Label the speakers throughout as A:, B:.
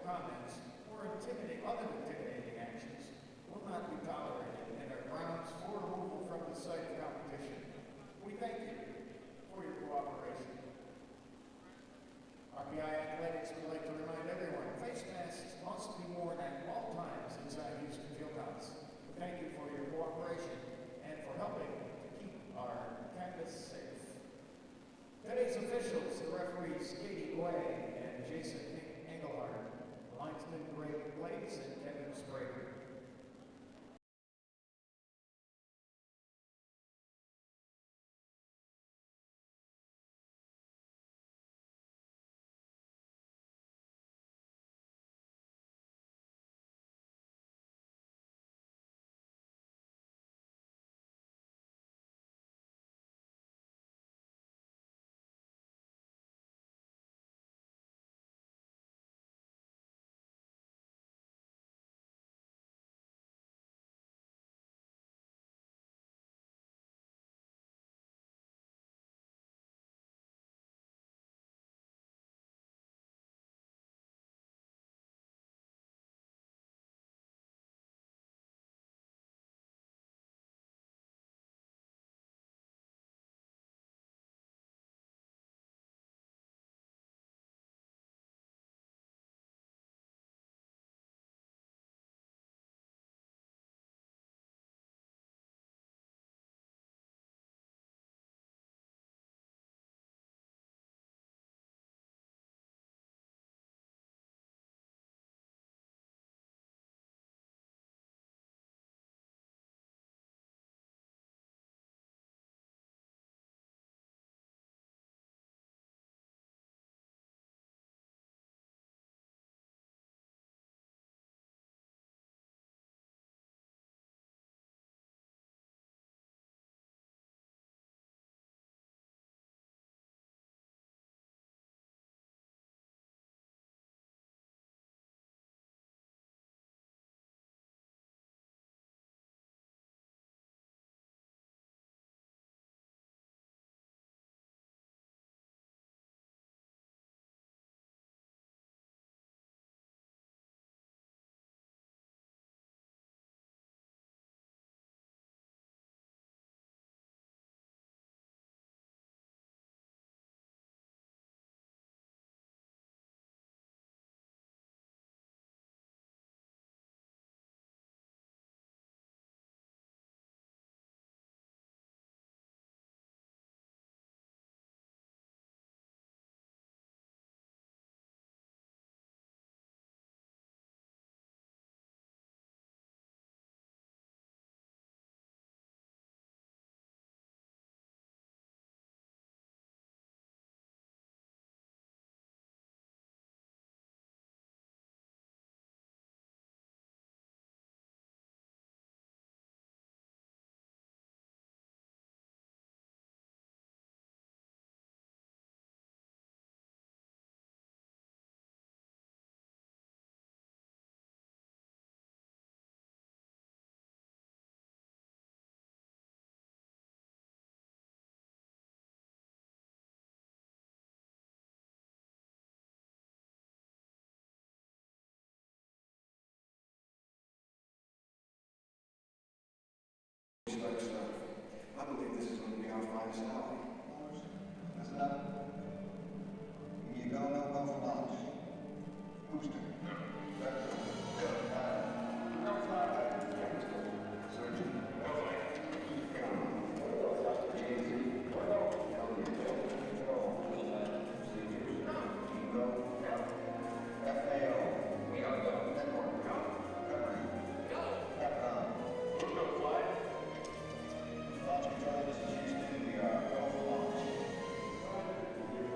A: comments, or other intimidating actions will not be tolerated and are grounds for removal from the site of competition. We thank you for your cooperation. RPI Athletics would like to remind everyone, face masks must be worn at all times inside Houston Fieldhouse. Thank you for your cooperation and for helping to keep our campus safe. Today's officials, the referees Katie Guay and Jason Engelhardt, linesman Greg Blades and Kevin Sprague.
B: I believe this is going to be our finest hour. Listen up. You go no go for lunch. Booster. Surgeon.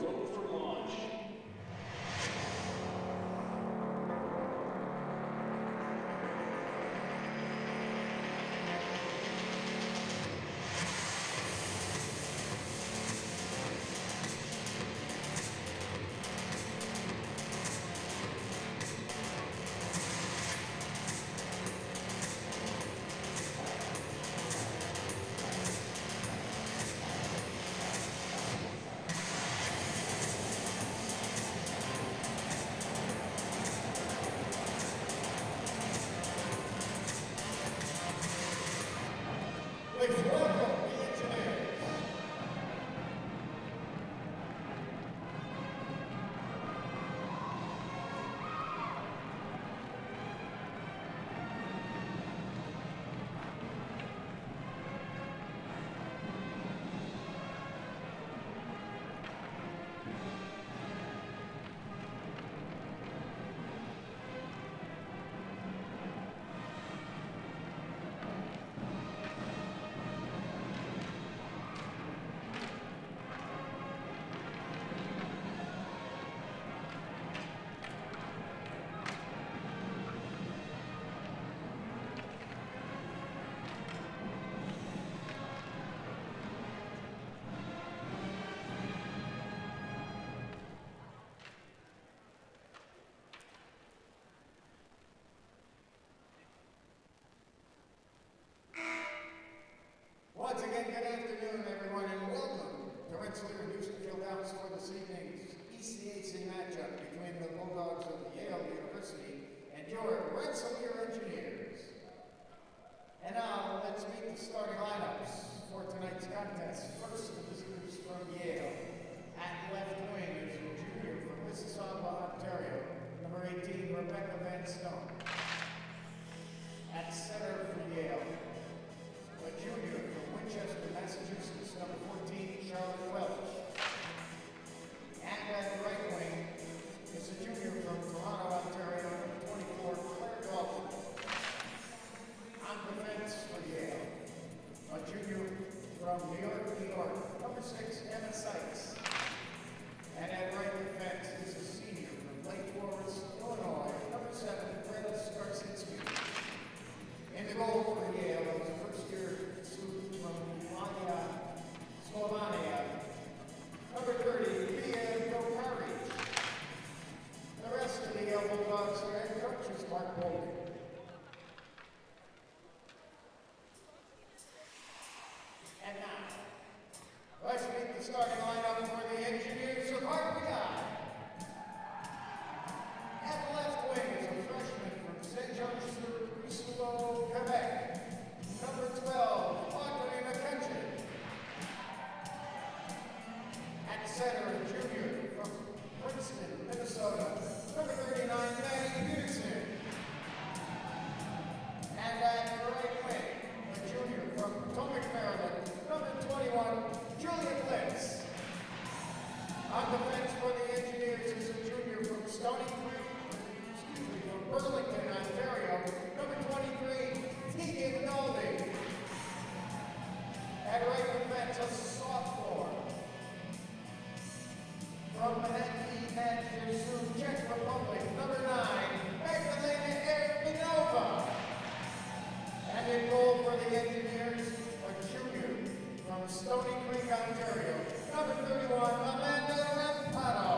C: Go for launch.
A: and good afternoon, everyone, and welcome to Rensselaer and Houston Fieldhouse for this evening's ECAC matchup between the Bulldogs of Yale University and your Rensselaer Engineers. And now, let's meet the starting lineups for tonight's contest. First, the visitors from Yale. At left wing is a junior from Mississauga, Ontario, number 18, Rebecca Van Stone. At center for Yale, a junior from Winchester, Massachusetts, number 14, Charlotte Welch. And at right wing is a junior from Toronto, Ontario, number 24, Claire Dalton. On defense for Yale, a junior from New York, number 6, Emma Sykes. And at right defense is a senior from Lake Forest, Illinois, number 7, Greta Skarsinski. In the goal for Yale is a first-year student from Slovenia, number 30, Mia Dokaric. The rest of the Yale Bulldogs, their head coach is Mark Bolden. And now, let's meet the starting lineup for the Engineers of RPI. At left wing is a freshman from Saint-Jean-sur-Richelieu, Quebec, number 12, Audrey McCutcheon. At center, a junior from Princeton, Minnesota, number 39, Maddie Peterson. And at right wing, a junior from Potomac, Maryland, number 21, Julia Blitz. On defense for the Engineers is a junior from from Burlington, Ontario, number 23, Tegan Noldy. At right defense, a sophomore from Manatee and Jersey, Czech Republic, number 9, Magdalena Erminova. And in goal for the Engineers, a junior from Stony Creek, Ontario, number 31, Amanda Rampado.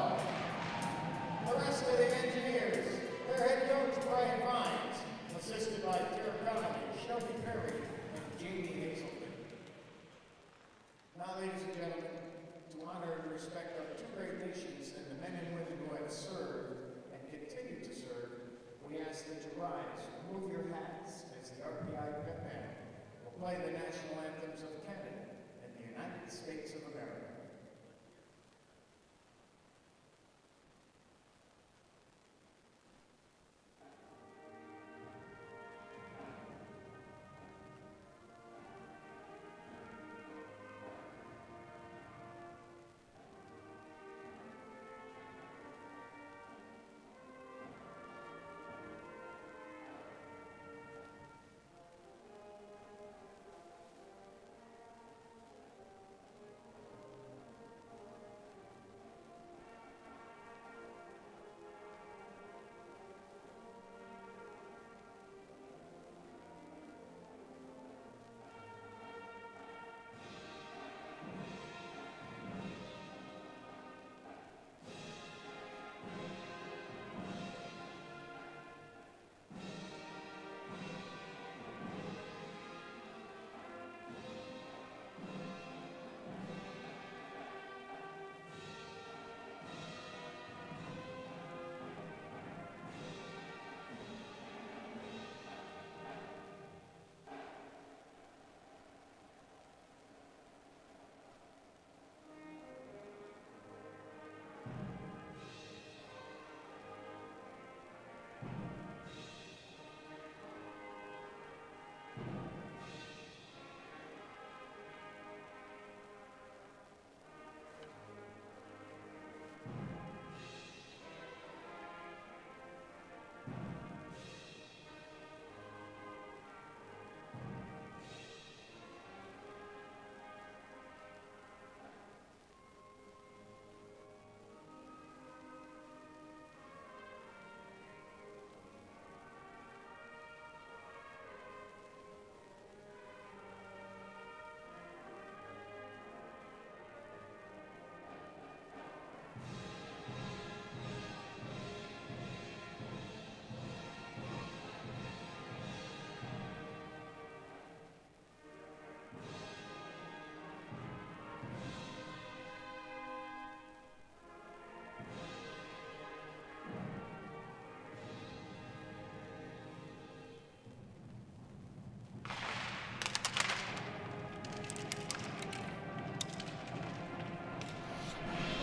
A: The rest of the Engineers, their head coach, Brian Vines, assisted by Tara Connolly, Shelby Perry, and Jamie Hazelton. Now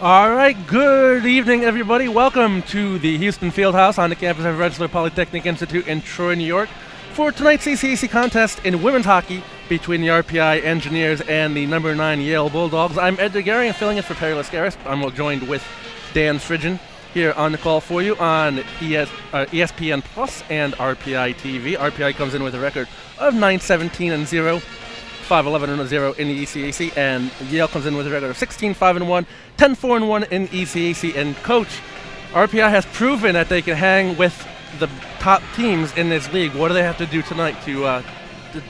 C: All right, good evening, everybody. Welcome to the Houston Fieldhouse on the campus of Rensselaer Polytechnic Institute in Troy, New York, for tonight's CCAC contest in women's hockey between the RPI Engineers and the number 9 Yale Bulldogs. I'm Ed DeGarian, filling in for Perry Lascaris. I'm joined with Dan Fridgen here on the call for you on ESPN Plus and RPI TV. RPI comes in with a record of 9-17-0. 5-11-0 in the ECAC, and Yale comes in with a record of 16-5-1, 10-4-1 in ECAC. And Coach, RPI has proven that they can hang with the top teams in this league. What do they have to do tonight to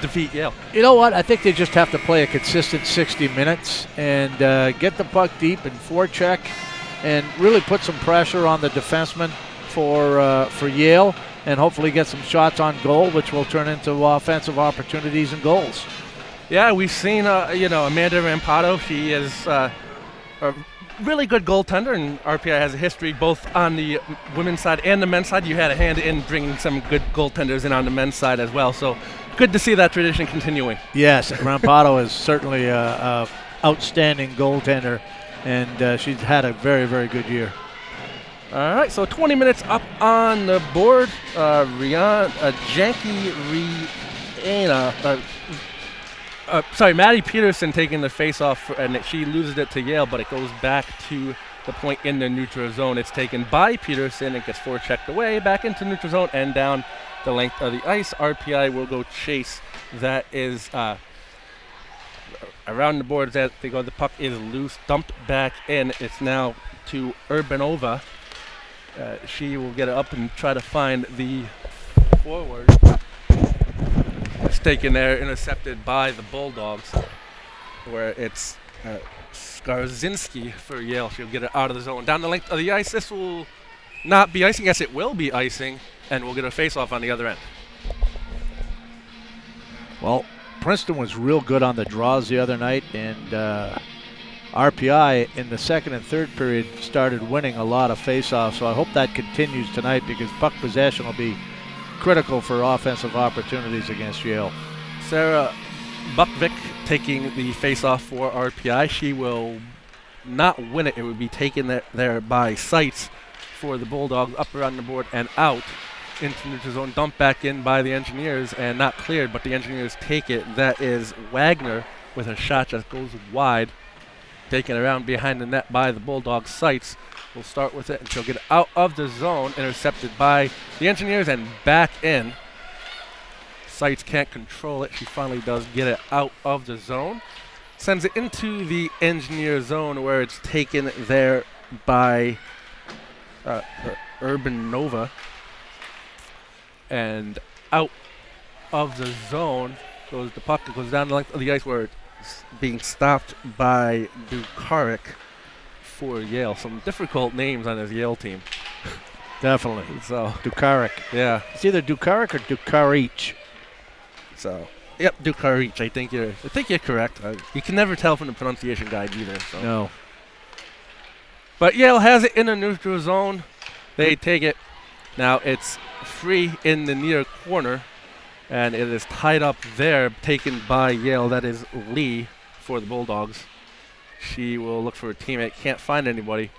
C: defeat Yale?
D: You know what? I think they just have to play a consistent 60 minutes and get the puck deep and forecheck and really put some pressure on the defensemen for Yale, and hopefully get some shots on goal, which will turn into offensive opportunities and goals.
C: Yeah, we've seen, Amanda Rampato. She is a really good goaltender, and RPI has a history both on the women's side and the men's side. You had a hand in bringing some good goaltenders in on the men's side as well, so good to see that tradition continuing.
D: Yes, Rampato is certainly an outstanding goaltender, and she's had a very, very good year.
C: All right, so 20 minutes up on the board. Maddie Peterson taking the face-off, and she loses it to Yale, but it goes back to the point in the neutral zone. It's taken by Peterson. It gets forechecked away, back into neutral zone, and down the length of the ice. RPI will go chase. That is around the boards that they go. The puck is loose, dumped back in. It's now to Urbanova. She will get it up and try to find the forward. It's taken there, intercepted by the Bulldogs, where it's Skarzinski for Yale. She'll get it out of the zone. Down the length of the ice. This will not be icing. Yes, it will be icing, and we'll get a face-off on the other end.
D: Well, Princeton was real good on the draws the other night, and RPI in the second and third period started winning a lot of face-offs, so I hope that continues tonight, because puck possession will be critical for offensive opportunities against Yale.
C: Sarah Buckvik taking the face-off for RPI. She will not win it. It would be taken there by Seitz for the Bulldogs, up around the board and out into neutral zone. Dumped back in by the Engineers and not cleared, but the Engineers take it. That is Wagner with a shot that goes wide. Taken around behind the net by the Bulldogs. Seitz will start with it, and she'll get it out of the zone, intercepted by the Engineers and back in. Seitz can't control it. She finally does get it out of the zone. Sends it into the Engineer zone, where it's taken there by Urbanova. And out of the zone goes the puck. It goes down the length of the ice, where it's being stopped by Dukarik for Yale. Some difficult names on his Yale team.
D: Definitely.
C: So
D: Dukarik.
C: Yeah.
D: It's either Dukarik or Dukarich.
C: So yep, Dukarich. I think you're correct. You can never tell from the pronunciation guide either. So.
D: No.
C: But Yale has it in the neutral zone. They take it. Now it's free in the near corner, and it is tied up there, taken by Yale. That is Lee for the Bulldogs. She will look for a teammate, can't find anybody.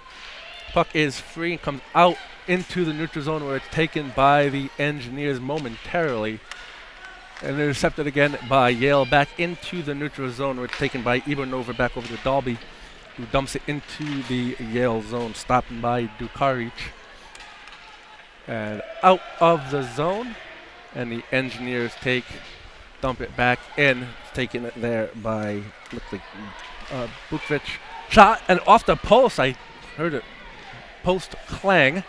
C: Puck is free and comes out into the neutral zone, where it's taken by the Engineers momentarily. And intercepted again by Yale, back into the neutral zone, where it's taken by Ivanova, back over to Dalby, who dumps it into the Yale zone, stopped by Dukarich. And out of the zone, and the Engineers dump it back in, taking it there by Bukovic. Shot, and off the post, I heard it, post clang,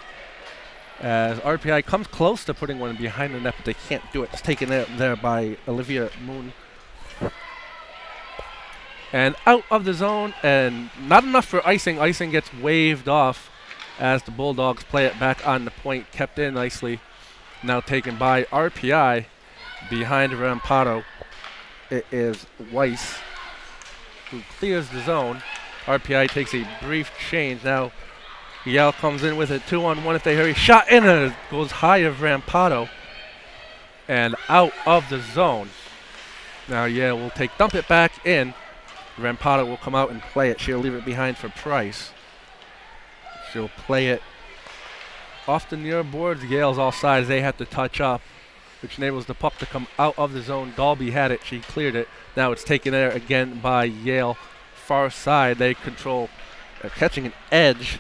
C: as RPI comes close to putting one behind the net, but they can't do it. It's taken there by Olivia Moon. And out of the zone, and not enough for icing. Icing gets waved off as the Bulldogs play it back on the point, kept in nicely. Now taken by RPI behind Rampato. It is Weiss who clears the zone. RPI takes a brief change. Now Yale comes in with a 2-on-1 if they hurry. Shot in, and it goes high of Rampato and out of the zone. Now Yale will dump it back in. Rampato will come out and play it. She'll leave it behind for Price. She'll play it off the near boards. Yale's all sides. They have to touch up, which enables the puck to come out of the zone. Dalby had it. She cleared it. Now it's taken there again by Yale. Far side, they control catching an edge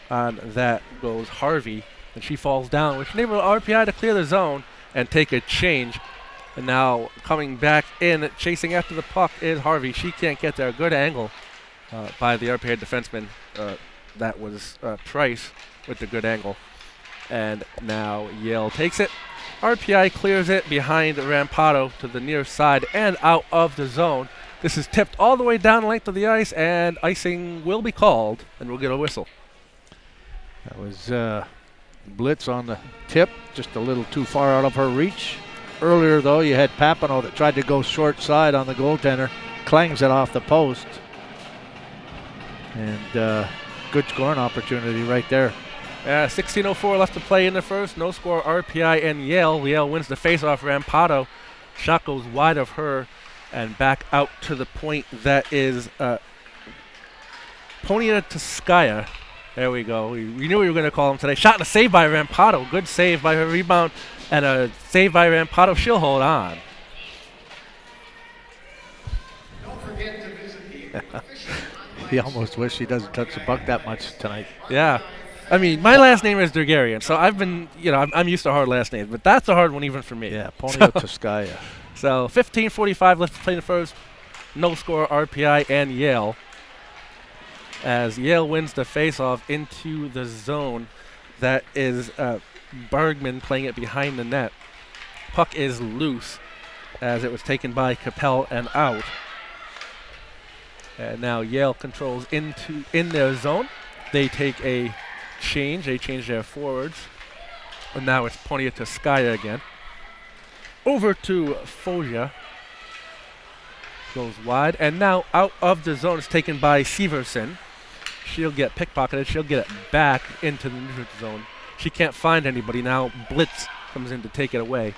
C: on that goes Harvey, and she falls down, which enables RPI to clear the zone and take a change. And now coming back in, chasing after the puck is Harvey. She can't get there. Good angle by the RPI defenseman. That was Price with the good angle. And now Yale takes it. RPI clears it behind Rampato to the near side and out of the zone. This is tipped all the way down the length of the ice, and icing will be called, and we'll get a whistle.
D: That was blitz on the tip, just a little too far out of her reach. Earlier, though, you had Papineau that tried to go short side on the goaltender, clangs it off the post. And good scoring opportunity right there.
C: 16:04 left to play in the first. No score, RPI and Yale. Yale wins the faceoff. Rampato. Shot goes wide of her and back out to the point. That is Poniatowskaya. There we go. We knew we were going to call him today. Shot and a save by Rampato. Good save by her rebound and a save by Rampato. She'll hold on.
A: Don't forget to visit the official
D: He almost wished he doesn't touch the puck that much tonight.
C: Yeah. I mean, my last name is Durgarian, so I've been, I'm used to hard last names, but that's a hard one even for me.
D: Yeah, Poniatowskaya.
C: So 15:45 left to play in the first. No score, RPI and Yale. As Yale wins the faceoff into the zone. That is Bergman playing it behind the net. Puck is loose as it was taken by Capel and out. And now Yale controls in their zone. They take a change. They change their forwards. And now it's Poniatowskaya again. Over to Foggia. Goes wide. And now out of the zone is taken by Severson. She'll get pickpocketed. She'll get it back into the neutral zone. She can't find anybody now. Blitz comes in to take it away.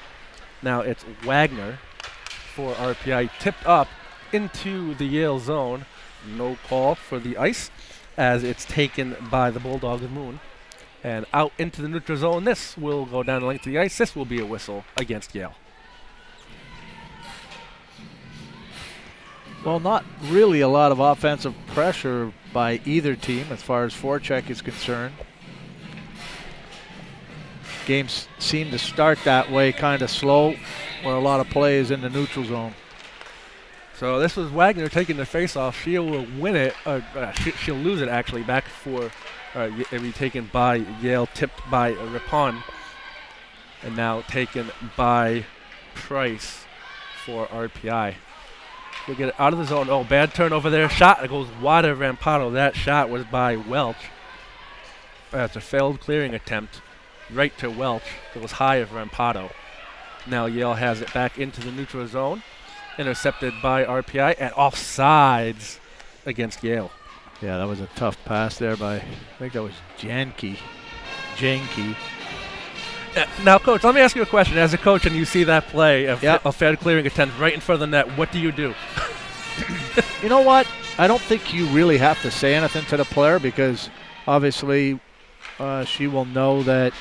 C: Now it's Wagner for RPI. Tipped up into the Yale zone. No call for the ice as it's taken by the Bulldogs Moon. And out into the neutral zone. This will go down the length of the ice. This will be a whistle against Yale.
D: Well, not really a lot of offensive pressure by either team as far as forecheck is concerned. Games seem to start that way, kind of slow, where a lot of play is in the neutral zone.
C: So this was Wagner taking the faceoff. She will win it. She'll lose it actually. Back for it'll be taken by Yale, tipped by Ripon, and now taken by Price for RPI. We'll get it out of the zone. Oh, bad turnover there. Shot. It goes wide of Rampato. That shot was by Welch. That's a failed clearing attempt. Right to Welch. It was high of Rampato. Now Yale has it back into the neutral zone. Intercepted by RPI and offsides against Yale.
D: Yeah, that was a tough pass there by, I think that was Janke.
C: Now, Coach, let me ask you a question. As a coach and you see that play, a failed clearing attempt right in front of the net, what do you do?
D: You know what? I don't think you really have to say anything to the player because obviously she will know that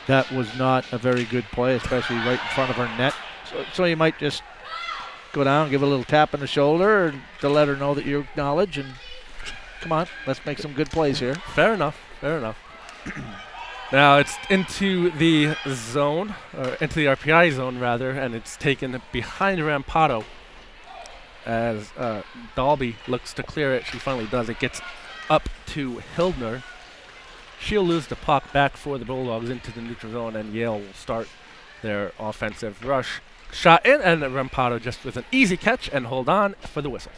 D: that was not a very good play, especially right in front of her net. So you might just go down, give a little tap on the shoulder to let her know that you acknowledge and come on, let's make some good plays here.
C: Fair enough. Now it's into the zone, or into the RPI zone rather, and it's taken behind Rampato as Dalby looks to clear it. She finally does. It gets up to Hildner. She'll lose the puck back for the Bulldogs into the neutral zone, and Yale will start their offensive rush. Shot in, and Rampato just with an easy catch and hold on for the whistle.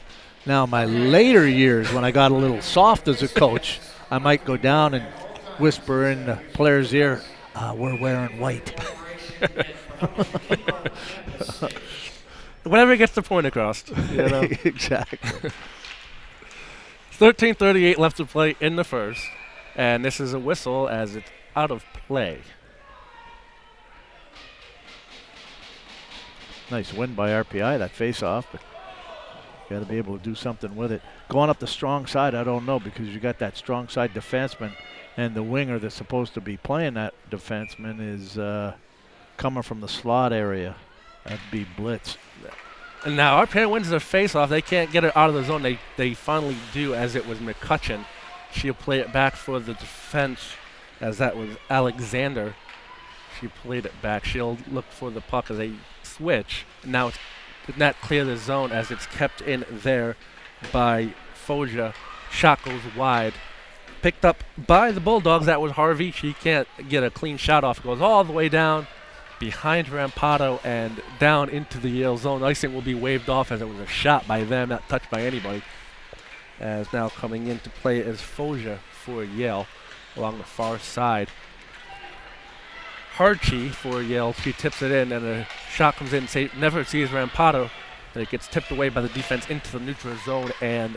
D: Now, my later years, when I got a little soft as a coach, I might go down and whisper in the player's ear, we're wearing white.
C: Whatever gets the point across.
D: Exactly.
C: 13:38 left to play in the first, and this is a whistle as it's out of play.
D: Nice win by RPI, that face-off, but Got to be able to do something with it. Going up the strong side, I don't know, because you got that strong side defenseman, and the winger that's supposed to be playing that defenseman is coming from the slot area. That'd be blitz.
C: And now RPI wins their face-off. They can't get it out of the zone. They finally do, as it was McCutcheon. She'll play it back for the defense, as that was Alexander. She played it back. She'll look for the puck as they switch. Now it's did not clear the zone as it's kept in there by Foja. Shot goes wide. Picked up by the Bulldogs. That was Harvey. She can't get a clean shot off. It goes all the way down behind Rampato and down into the Yale zone. Icing will be waved off as it was a shot by them, not touched by anybody. As now coming in to play is Foja for Yale along the far side. Harchi for Yale. She tips it in, and a shot comes in. Never sees Rampato, and it gets tipped away by the defense into the neutral zone, and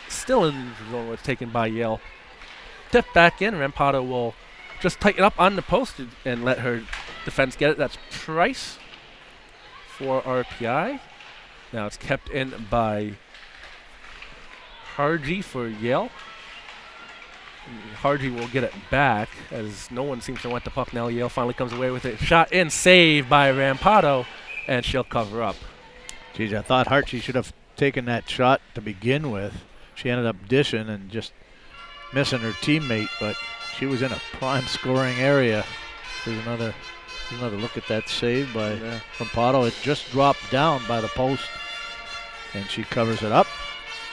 C: still in the neutral zone was taken by Yale. Tipped back in. Rampato will just tighten up on the post and let her defense get it. That's Trice for RPI. Now it's kept in by Harji for Yale. Harji will get it back as no one seems to want the puck now. Yale finally comes away with it. Shot in, saved by Rampato, and she'll cover up.
D: Geez, I thought Harji should have taken that shot to begin with. She ended up dishing and just missing her teammate, but she was in a prime scoring area. There's another look at that save by Rampato. It just dropped down by the post, and she covers it up.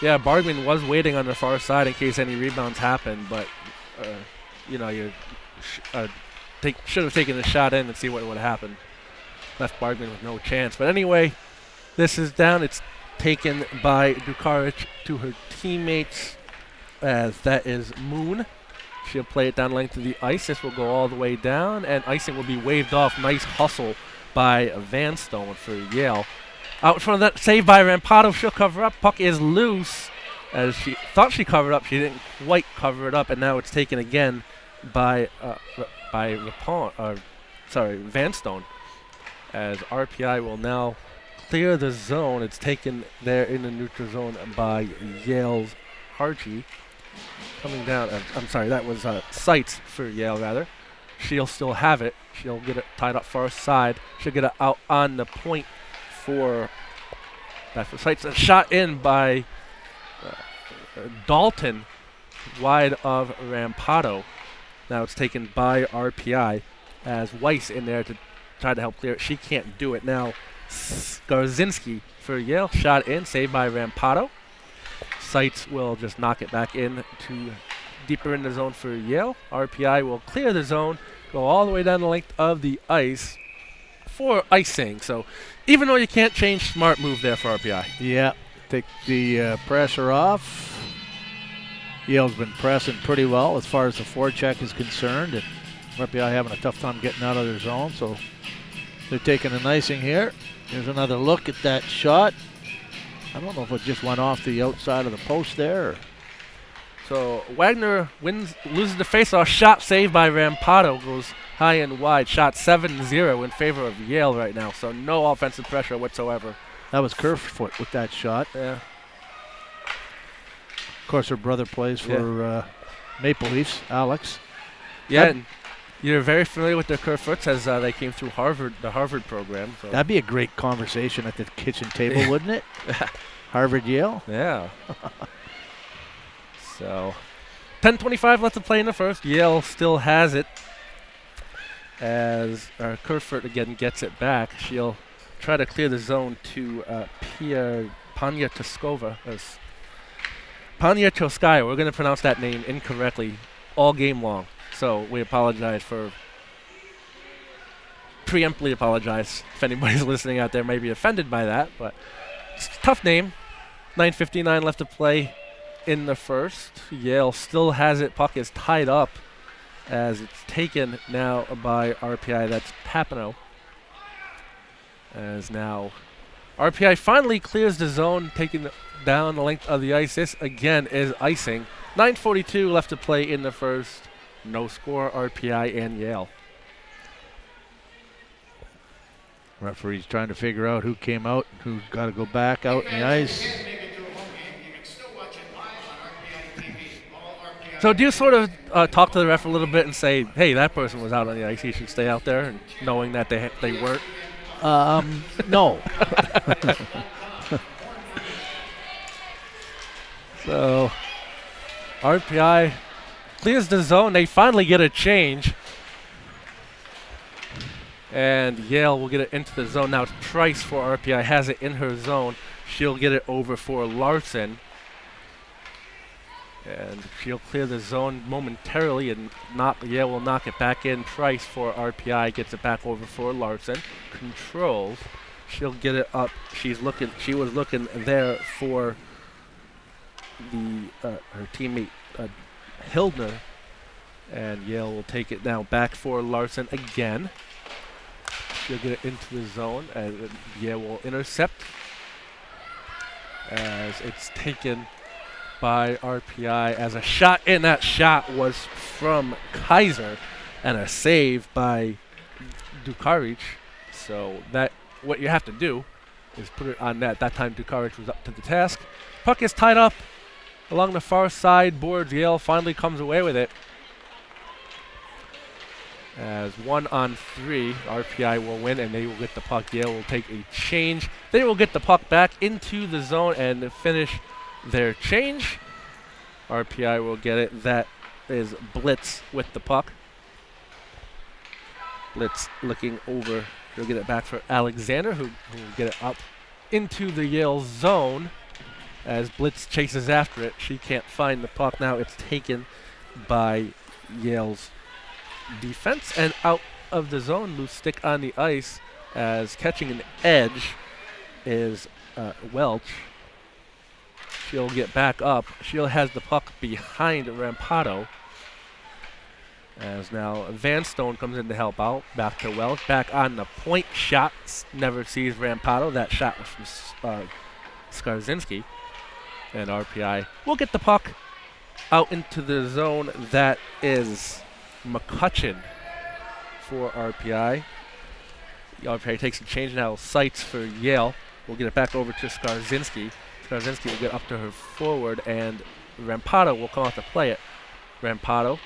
C: Yeah, Bargman was waiting on the far side in case any rebounds happened, but you should have taken the shot in and see what would have happened. Left Bargman with no chance. But anyway, this is down. It's taken by Dukaric to her teammates, as that is Moon. She'll play it down the length of the ice. This will go all the way down, and icing will be waved off. Nice hustle by Vanstone for Yale. Out in front of that, saved by Rampato. She'll cover up. Puck is loose. As she thought she covered up, she didn't quite cover it up, and now it's taken again by Vanstone. As RPI will now clear the zone. It's taken there in the neutral zone by Yale's Harji. Coming down, that was Seitz for Yale, rather. She'll still have it. She'll get it tied up far side. She'll get it out on the point for Seitz. A shot in by Dalton, wide of Rampato. Now it's taken by RPI as Weiss in there to try to help clear it. She can't do it. Now Skarzinski for Yale. Shot in, saved by Rampato. Seitz will just knock it back in to deeper in the zone for Yale. RPI will clear the zone, go all the way down the length of the ice for icing. So even though you can't change, smart move there for RPI.
D: Yeah, take the pressure off. Yale's been pressing pretty well as far as the forecheck is concerned, and RPI having a tough time getting out of their zone, so they're taking an icing here. Here's another look at that shot. I don't know if it just went off the outside of the post there.
C: So Wagner loses the faceoff. Shot saved by Rampato, goes high and wide. Shot 7-0 in favor of Yale right now, so no offensive pressure whatsoever.
D: That was Kerfoot with that shot.
C: Yeah.
D: Of course, her brother plays for Maple Leafs, Alex.
C: Yeah, and you're very familiar with the Kerfoots as they came through the Harvard program. So.
D: That'd be a great conversation at the kitchen table, wouldn't it? Harvard, Yale?
C: Yeah. So, 10:25 left to play in the first. Yale still has it as Kerfoot again gets it back. She'll try to clear the zone to Poniatowskaya. Poniatowskaya. We're going to pronounce that name incorrectly all game long. So we apologize preemptively apologize if anybody's listening out there may be offended by that, but it's a tough name. 9:59 left to play in the first. Yale still has it. Puck is tied up as it's taken now by RPI. That's Papineau. As now RPI finally clears the zone, taking down the length of the ice. This again is icing. 9:42 left to play in the first. No score, RPI and Yale.
D: Referee's trying to figure out who came out, who's got to go back out in the ice.
C: So do you sort of talk to the ref a little bit and say, hey, that person was out on the ice, he should stay out there, and knowing that they weren't?
D: No.
C: So RPI clears the zone. They finally get a change. And Yale will get it into the zone. Now it's Price for RPI, has it in her zone. She'll get it over for Larson. And she'll clear the zone momentarily, and Yale will knock it back in. Price for RPI gets it back over for Larson. Controls. She'll get it up. She was looking there for her teammate Hildner, and Yale will take it now back for Larson again. She'll get it into the zone, and Yale will intercept as it's taken by RPI as a shot in. That shot was from Kaiser and a save by Dukaric. So that what you have to do is put it on net. That time Dukaric was up to the task. Puck is tied up along the far side boards. Yale finally comes away with it. As 1-on-3, RPI will win, and they will get the puck. Yale will take a change. They will get the puck back into the zone and finish their change. RPI will get it. That is Blitz with the puck. Blitz looking over. He'll get it back for Alexander, who will get it up into the Yale zone. As Blitz chases after it, she can't find the puck. Now it's taken by Yale's defense and out of the zone. Loose stick on the ice as catching an edge is Welch. She'll get back up. She'll has the puck behind Rampato. As now Van Stone comes in to help out. Back to Welch. Back on the point. Shots. Never sees Rampato. That shot was from Skarzinski. And RPI will get the puck out into the zone. That is McCutcheon for RPI. RPI takes a change now. Sights for Yale. We'll get it back over to Skarzinski. Skarzinski will get up to her forward, and Rampato will come out to play it. Rampato,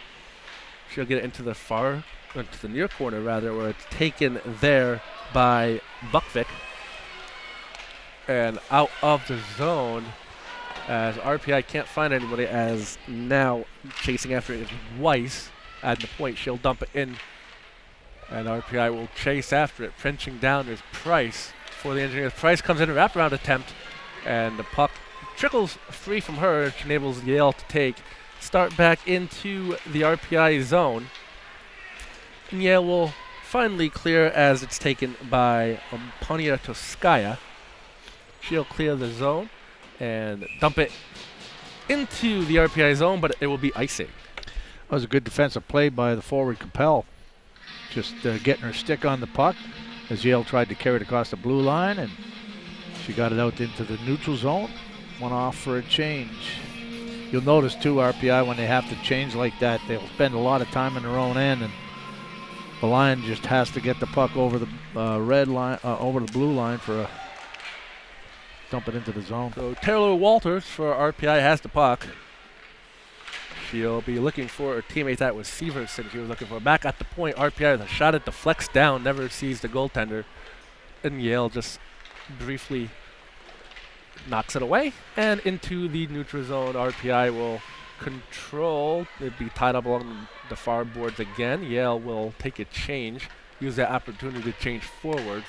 C: she'll get it into the near corner rather, where it's taken there by Buckvick. And out of the zone, as RPI can't find anybody, as now chasing after it is Weiss at the point. She'll dump it in, and RPI will chase after it. Pinching down is Price for the Engineers. Price comes in a wraparound attempt, and the puck trickles free from her, which enables Yale to start back into the RPI zone. And Yale will finally clear as it's taken by Poniatowskaya. She'll clear the zone and dump it into the RPI zone, but it will be icing.
D: That was a good defensive play by the forward Capel. Just getting her stick on the puck as Yale tried to carry it across the blue line, and she got it out into the neutral zone. Went off for a change. You'll notice too, RPI, when they have to change like that, they'll spend a lot of time in their own end, and the line just has to get the puck over the red line, over the blue line for a dump it into the zone.
C: So Taylor Walters for RPI has the puck. She'll be looking for her teammate. That was Severson she was looking for. Back at the point, RPI with a shot at the flex down, never sees the goaltender. And Yale just briefly knocks it away. And into the neutral zone, RPI will control. It'd be tied up along the far boards again. Yale will take a change, use that opportunity to change forwards.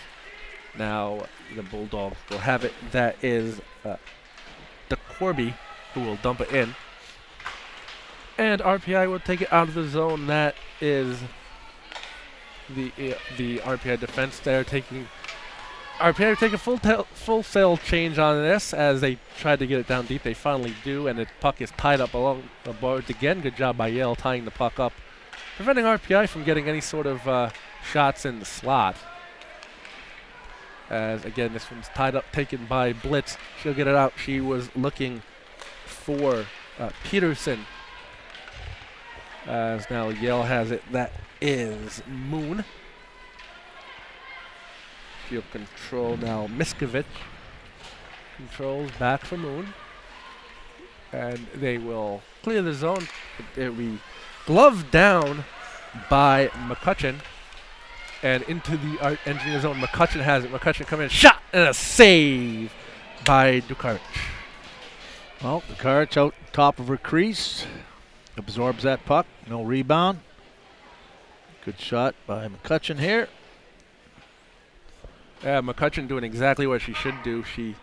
C: Now the Bulldogs will have it. That is the Corby who will dump it in. And RPI will take it out of the zone. That is the RPI defense there taking. RPI take a full sail change on this as they tried to get it down deep. They finally do, and the puck is tied up along the boards again. Good job by Yale tying the puck up, preventing RPI from getting any sort of shots in the slot. As again, this one's tied up, taken by Blitz. She'll get it out. She was looking for Peterson. As now Yale has it. That is Moon. She'll control now. Miskovich controls back for Moon. And they will clear the zone. It will be gloved down by McCutcheon. And into the engineer zone. McCutcheon has it. McCutcheon coming in. Shot and a save by Dukarich.
D: Well, Dukarich out top of her crease. Absorbs that puck. No rebound. Good shot by McCutcheon here.
C: McCutcheon doing exactly what she should do. She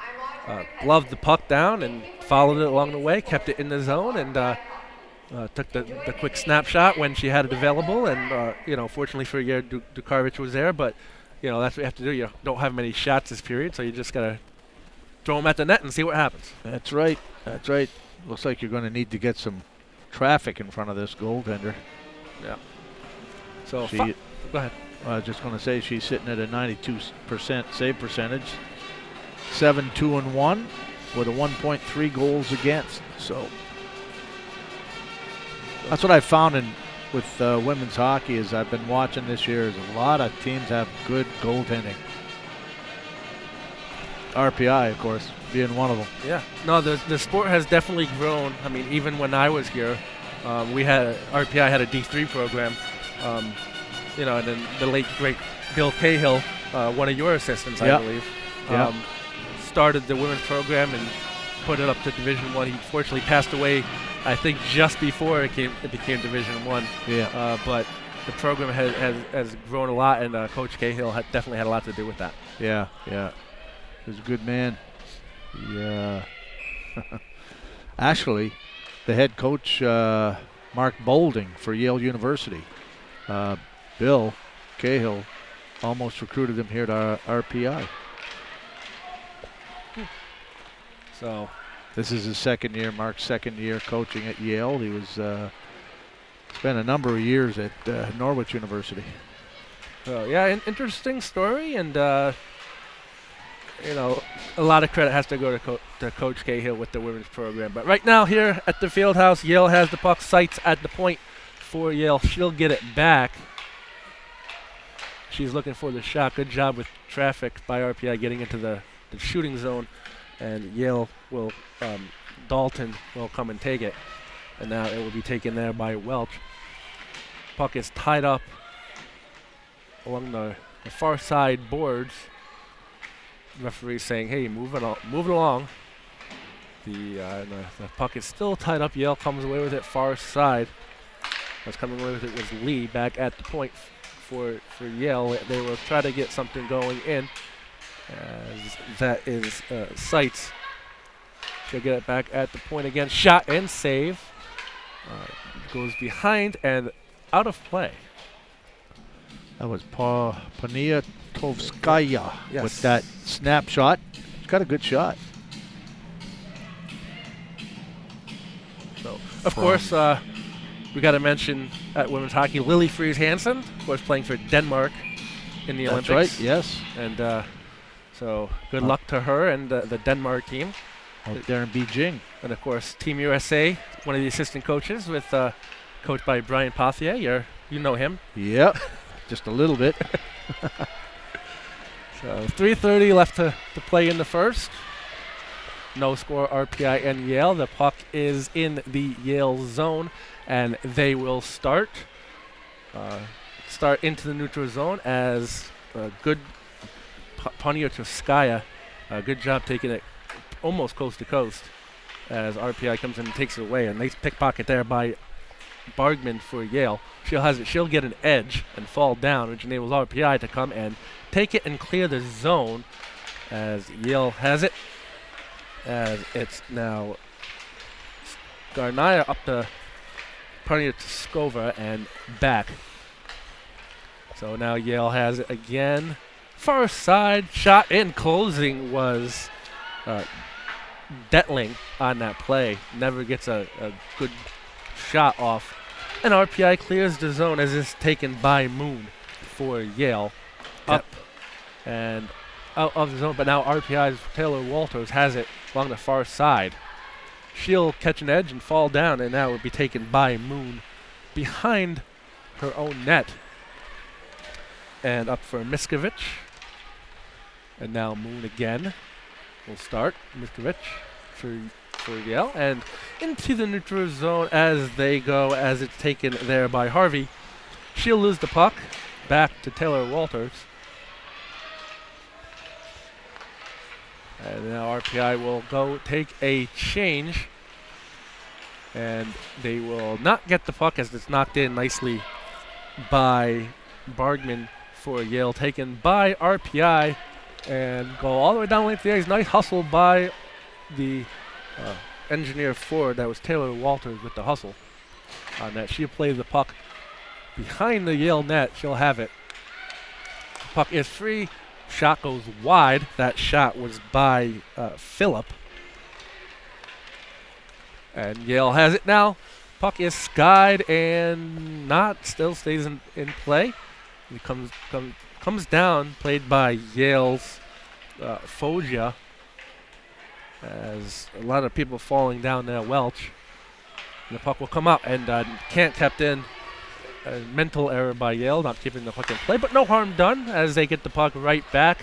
C: gloved the puck down and followed it along the way, kept it in the zone, and took the quick snapshot when she had it available. And, fortunately for Yale, Dukarich was there, but, that's what you have to do. You don't have many shots this period, so you just got to throw them at the net and see what happens.
D: That's right. That's right. Looks like you're going to need to get some traffic in front of this goaltender.
C: Yeah. So,
D: go
C: ahead.
D: I was just going to say she's sitting at a 92% save percentage, 7-2-1 with a 1.3 goals against. So that's what I found with women's hockey is I've been watching this year is a lot of teams have good goaltending. RPI, of course, being one of them.
C: Yeah. No, the sport has definitely grown. I mean, even when I was here, RPI had a D3 program. And then the late, great Bill Cahill, one of your assistants, I believe, started the women's program and put it up to Division I. He fortunately passed away, I think, just before it became Division I.
D: Yeah.
C: But the program has grown a lot, and Coach Cahill definitely had a lot to do with that.
D: Yeah, yeah. He was a good man. Yeah. Actually, the head coach, Mark Boulding for Yale University, Bill Cahill almost recruited him here to RPI.
C: So
D: this is his second year, Mark's second year coaching at Yale. He was spent a number of years at Norwich University.
C: So yeah, interesting story, and a lot of credit has to go to Coach Cahill with the women's program. But right now here at the Fieldhouse, Yale has the puck, sights at the point for Yale. She'll get it back. She's looking for the shot. Good job with traffic by RPI getting into the shooting zone. And Yale will, Dalton will come and take it. And now it will be taken there by Welch. Puck is tied up along the far side boards. Referee saying, hey, move it along. The puck is still tied up. Yale comes away with it far side. What's coming away with it was Lee back at the point for Yale. They will try to get something going in. That is Seitz. She'll get it back at the point again. Shot and save. Goes behind and out of play.
D: That was Poniatovskaya with that snapshot. She's got a good shot.
C: So, of course, we got to mention at women's hockey, Lily Friis Hansen, of course, playing for Denmark in the Olympics.
D: That's right, yes.
C: And so good luck to her and the Denmark team.
D: Out there in Beijing.
C: And, of course, Team USA, one of the assistant coaches, coached by Brian Pothier. You know him.
D: Yep, just a little bit.
C: So 3:30 left to play in the first. No score, RPI and Yale. The puck is in the Yale zone, and they will start into the neutral zone as good Poniatovskaya. Good job taking it almost coast to coast as RPI comes in and takes it away. A nice pickpocket there by Bargman for Yale. She'll get an edge and fall down, which enables RPI to come and take it and clear the zone as Yale has it. As it's now Garnaya up to Poniatskova and back. So now Yale has it again. Far side shot in closing was Detling on that play. Never gets a good shot off. And RPI clears the zone as it's taken by Moon for Yale. Up and out of the zone. But now RPI's Taylor Walters has it along the far side. She'll catch an edge and fall down, and now it will be taken by Moon behind her own net. And up for Miskovich. And now Moon again will start. Mr. Rich for Yale. And into the neutral zone as they go, as it's taken there by Harvey. She'll lose the puck. Back to Taylor Walters. And now RPI will go take a change. And they will not get the puck as it's knocked in nicely by Bargman for Yale, taken by RPI and go all the way down length of the ice. Nice hustle by the engineer forward. That was Taylor Walters with the hustle on that. She'll play the puck behind the Yale net. She'll have it. Puck is free. Shot goes wide. That shot was by Phillip. And Yale has it now. Puck is skied and still stays in play. It comes down, played by Yale's Foggia. As a lot of people falling down there, Welch. And the puck will come up and can't kept in. A mental error by Yale, not keeping the puck in play, but no harm done as they get the puck right back.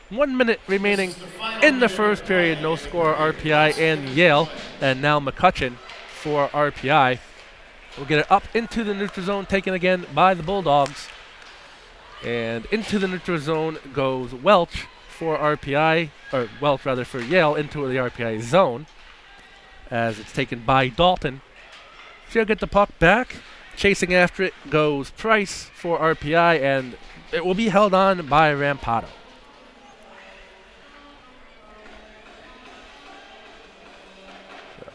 C: 1 minute remaining in the first period. No score, RPI and Yale. And now McCutcheon for RPI. We'll get it up into the neutral zone, taken again by the Bulldogs. And into the neutral zone goes Welch for RPI, or Welch rather for Yale, into the RPI zone. As it's taken by Dalton. She'll get the puck back. Chasing after it goes Price for RPI, and it will be held on by Rampado. So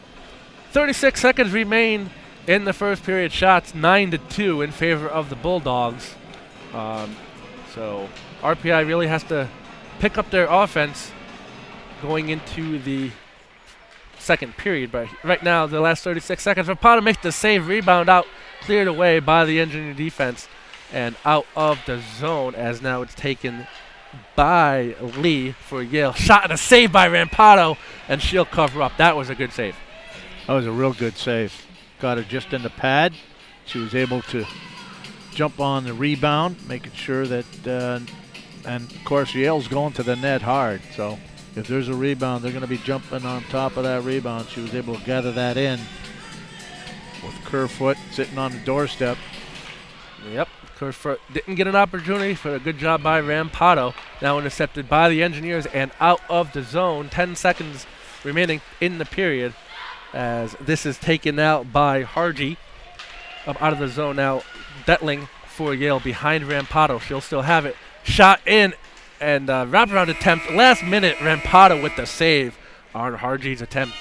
C: 36 seconds remain in the first period. Shots 9-2 in favor of the Bulldogs. So RPI really has to pick up their offense going into the second period. But right now, the last 36 seconds, Rampado makes the save, rebound out. Cleared away by the engineer defense and out of the zone as now it's taken by Lee for Yale. Shot and a save by Rampado, and she'll cover up. That was a good save.
D: That was a real good save. Got her just in the pad. She was able to jump on the rebound, making sure that, and of course Yale's going to the net hard. So if there's a rebound, they're going to be jumping on top of that rebound. She was able to gather that in. With Kerfoot sitting on the doorstep.
C: Yep, Kerfoot didn't get an opportunity for a good job by Rampado. Now intercepted by the Engineers and out of the zone. 10 seconds remaining in the period as this is taken out by Hargy. Up out of the zone now. Detling for Yale behind Rampado. She'll still have it. Shot in and wraparound attempt. Last minute, Rampado with the save on Hargy's attempt.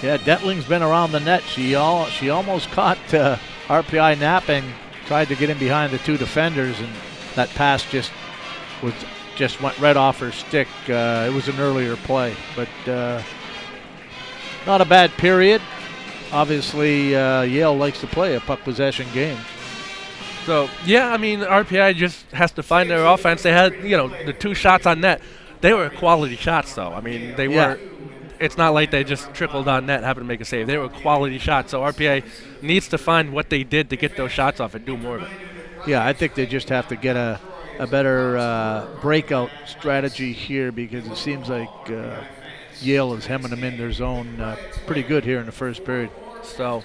D: Yeah, Detling's been around the net. She almost caught RPI napping, tried to get in behind the two defenders, and that pass just went right off her stick. It was an earlier play, but not a bad period. Obviously, Yale likes to play a puck possession game.
C: So, yeah, I mean, RPI just has to find their offense. They had, the two shots on net. They were quality shots, though. I mean, they were. It's not like they just trickled on net, happened to make a save. They were quality shots. So RPA needs to find what they did to get those shots off and do more of it.
D: Yeah, I think they just have to get a better breakout strategy here because it seems like Yale is hemming them in their zone pretty good here in the first period.
C: So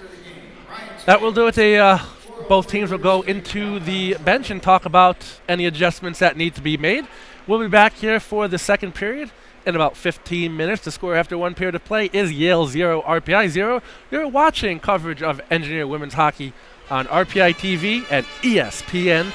C: that will do it. Both teams will go into the bench and talk about any adjustments that need to be made. We'll be back here for the second period. In about 15 minutes. The score after one period of play is Yale 0, RPI 0. You're watching coverage of Engineer Women's Hockey on RPI TV and ESPN+.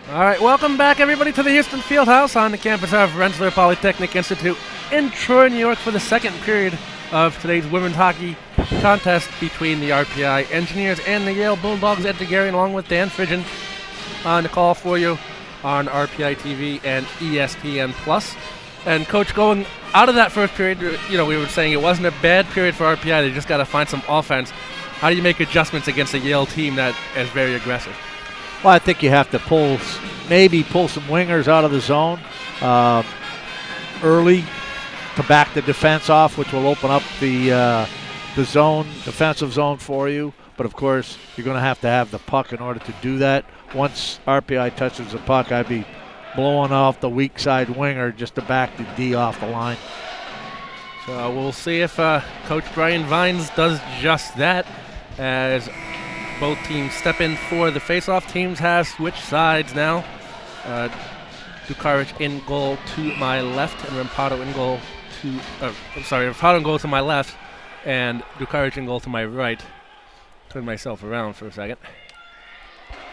C: All right, welcome back, everybody, to the Houston Fieldhouse on the campus of Rensselaer Polytechnic Institute in Troy, New York, for the second period of today's women's hockey contest between the RPI Engineers and the Yale Bulldogs. Ed DeGarry, along with Dan Fridgen, on the call for you on RPI TV and ESPN Plus. And Coach, going out of that first period, we were saying it wasn't a bad period for RPI. They just got to find some offense. How do you make adjustments against a Yale team that is very aggressive?
D: Well, I think you have to maybe pull some wingers out of the zone early to back the defense off, which will open up the defensive zone for you. But, of course, you're going to have the puck in order to do that. Once RPI touches the puck, I'd be blowing off the weak side winger just to back the D off the line.
C: So we'll see if Coach Brian Vines does just that, as both teams step in for the face-off. Teams have switched sides now. Dukaric in goal to my left, and Rampado in goal Rampado in goal to my left, and Dukaric in goal to my right. Turn myself around for a second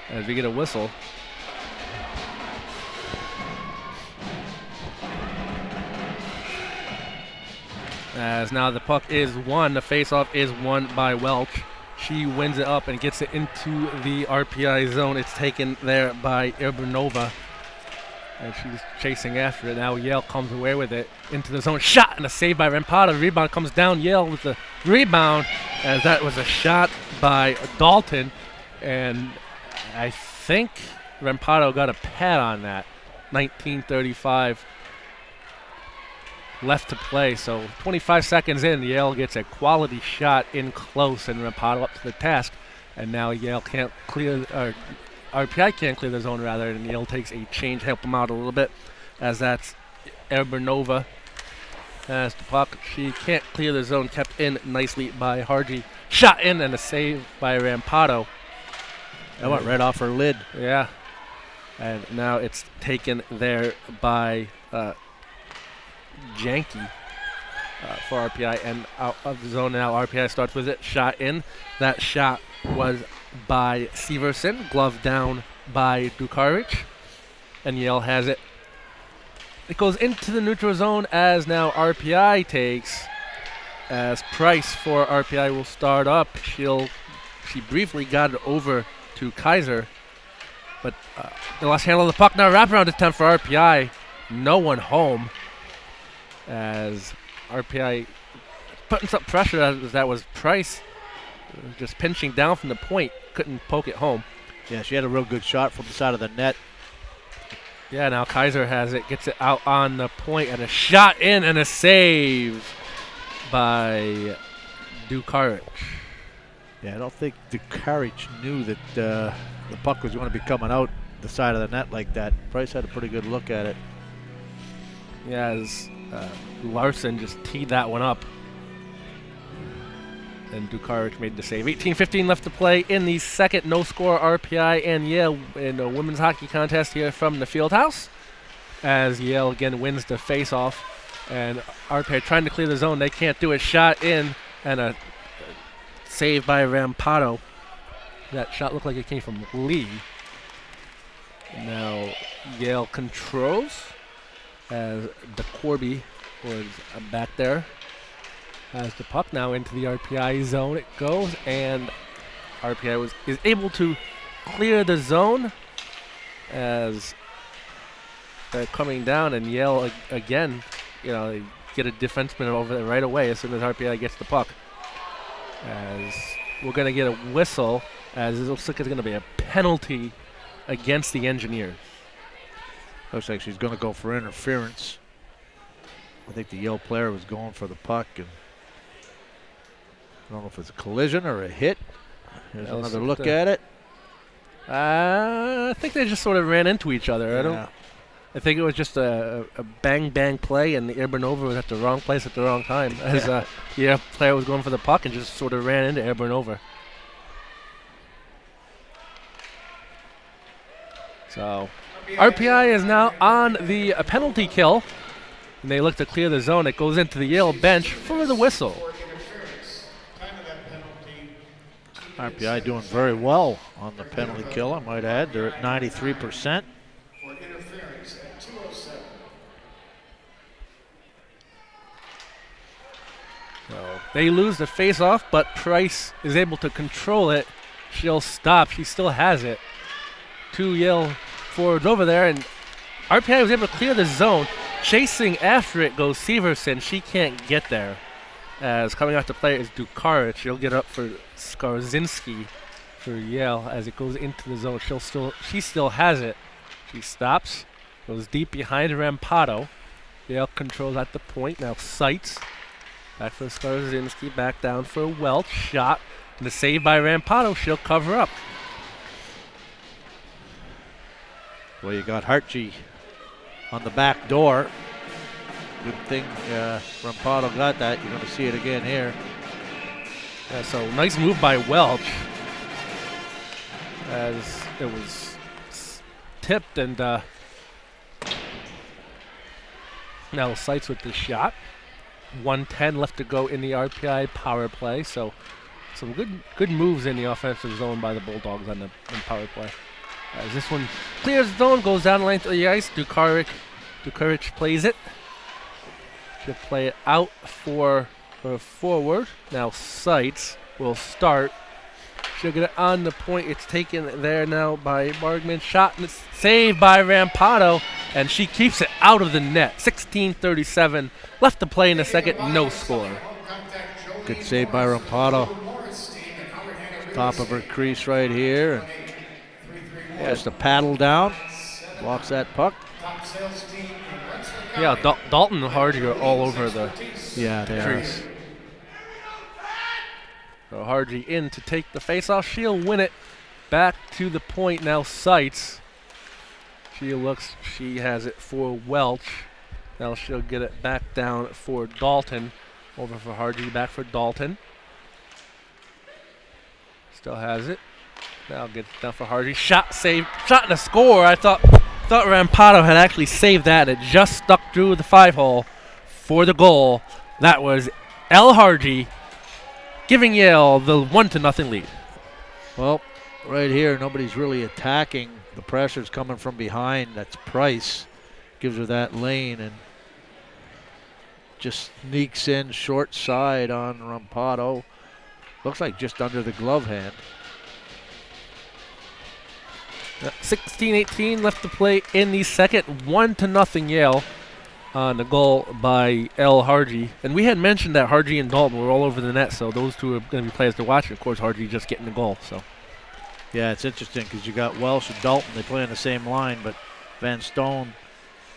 C: as we get a whistle. As now the puck is won, the face-off is won by Welch. She wins it up and gets it into the RPI zone. It's taken there by Irbunova, and she's chasing after it. Now Yale comes away with it into the zone. Shot and a save by Rampado. Rebound comes down. Yale with the rebound, as that was a shot by Dalton. And I think Rampado got a pad on that. 19:35 left to play. So 25 seconds in, Yale gets a quality shot in close, and Rampado up to the task. And now Yale can't clear, or RPI can't clear the zone rather, and Yale takes a change, help them out a little bit, as that's Erbernova has the puck. She can't clear the zone, kept in nicely by Harji. Shot in and a save by Rampado.
D: That went right off her lid.
C: Yeah. And now it's taken there by Janke for RPI, and out of the zone now. RPI starts with it. Shot in. That shot was by Severson. Glove down by Dukaric. And Yale has it. It goes into the neutral zone as now RPI takes. As Price for RPI will start up. She briefly got it over to Kaiser. But they lost handle of the puck. Now wraparound attempt for RPI. No one home. As RPI putting some pressure, as that was Price just pinching down from the point, couldn't poke it home.
D: Yeah, she had a real good shot from the side of the net.
C: Yeah, now Kaiser has it, gets it out on the point, and a shot in and a save by Dukaric.
D: Yeah, I don't think Dukaric knew that the puck was going to be coming out the side of the net like that. Price had a pretty good look at it.
C: Yeah, as Larson just teed that one up. And Dukaric made the save. 18:15 left to play in the second. No score RPI and Yale in a women's hockey contest here from the Fieldhouse. As Yale again wins the face-off. And RPI trying to clear the zone. They can't do it. Shot in and a save by Rampado. That shot looked like it came from Lee. Now Yale controls as the Corby was back there. Has the puck now into the RPI zone. It goes, and RPI is able to clear the zone as they're coming down, and Yale again, they get a defenseman over there right away as soon as RPI gets the puck. As we're going to get a whistle, as it looks like it's going to be a penalty against the Engineers.
D: Looks like she's going to go for interference. I think the Yale player was going for the puck, and I don't know if it's a collision or a hit. Here's another look at it.
C: I think they just sort of ran into each other.
D: Yeah.
C: I think it was just a bang play, and Irbunova was at the wrong place at the wrong time. As the Yale player was going for the puck and just sort of ran into Irbunova. So RPI is now on the penalty kill, and they look to clear the zone. It goes into the Yale bench for the whistle.
D: RPI doing very well on the penalty kill, I might add. They're at 93%.
C: They lose the face-off, but Price is able to control it. She'll stop. She still has it. 2 Yale forwards over there, and RPI was able to clear the zone. Chasing after it goes Severson. She can't get there. As coming out to play is Dukaric. She'll get up for Skarzinski for Yale as it goes into the zone. She still has it. She stops. Goes deep behind Rampado. Yale controls at the point. Now Seitz. Back for Skarzinski. Back down for Welch. Shot. And the save by Rampado. She'll cover up.
D: Well, you got Hartje on the back door. Good thing Rampado got that. You're going to see it again here.
C: Yeah, so nice move by Welch. As it was tipped, and now Seitz with the shot. 1:10 left to go in the RPI power play. So some good moves in the offensive zone by the Bulldogs on power play. As this one clears the zone, goes down the length of the ice. Dukaric plays it. She'll play it out for her forward. Now Seitz will start. She'll get it on the point. It's taken there now by Bargman. Shot and it's saved by Rampado. And she keeps it out of the net. 16:37 left to play in the second. No score.
D: Good save by Rampado. Top of her crease right here. Has to paddle down. Walks that puck.
C: Yeah, Dalton and Hardy are all over the crease. So Hardy in to take the face-off. She'll win it back to the point now. Seitz. She has it for Welch. Now she'll get it back down for Dalton. Over for Hardy, back for Dalton. Still has it. Now gets it down for Hardy. Shot saved. Shot and a score. I thought Rampado had actually saved that. It just stuck through the 5-hole for the goal. That was El Hardy giving Yale the 1-0 lead.
D: Well, right here, nobody's really attacking. The pressure's coming from behind. That's Price. Gives her that lane and just sneaks in short side on Rampado. Looks like just under the glove hand.
C: 16:18 left to play in the second. 1-0 Yale on the goal by El Hardy. And we had mentioned that Hardy and Dalton were all over the net, so those two are going to be players to watch. And of course, Hardy just getting the goal. So,
D: yeah, it's interesting because you got Welsh and Dalton. They play on the same line, but Van Stone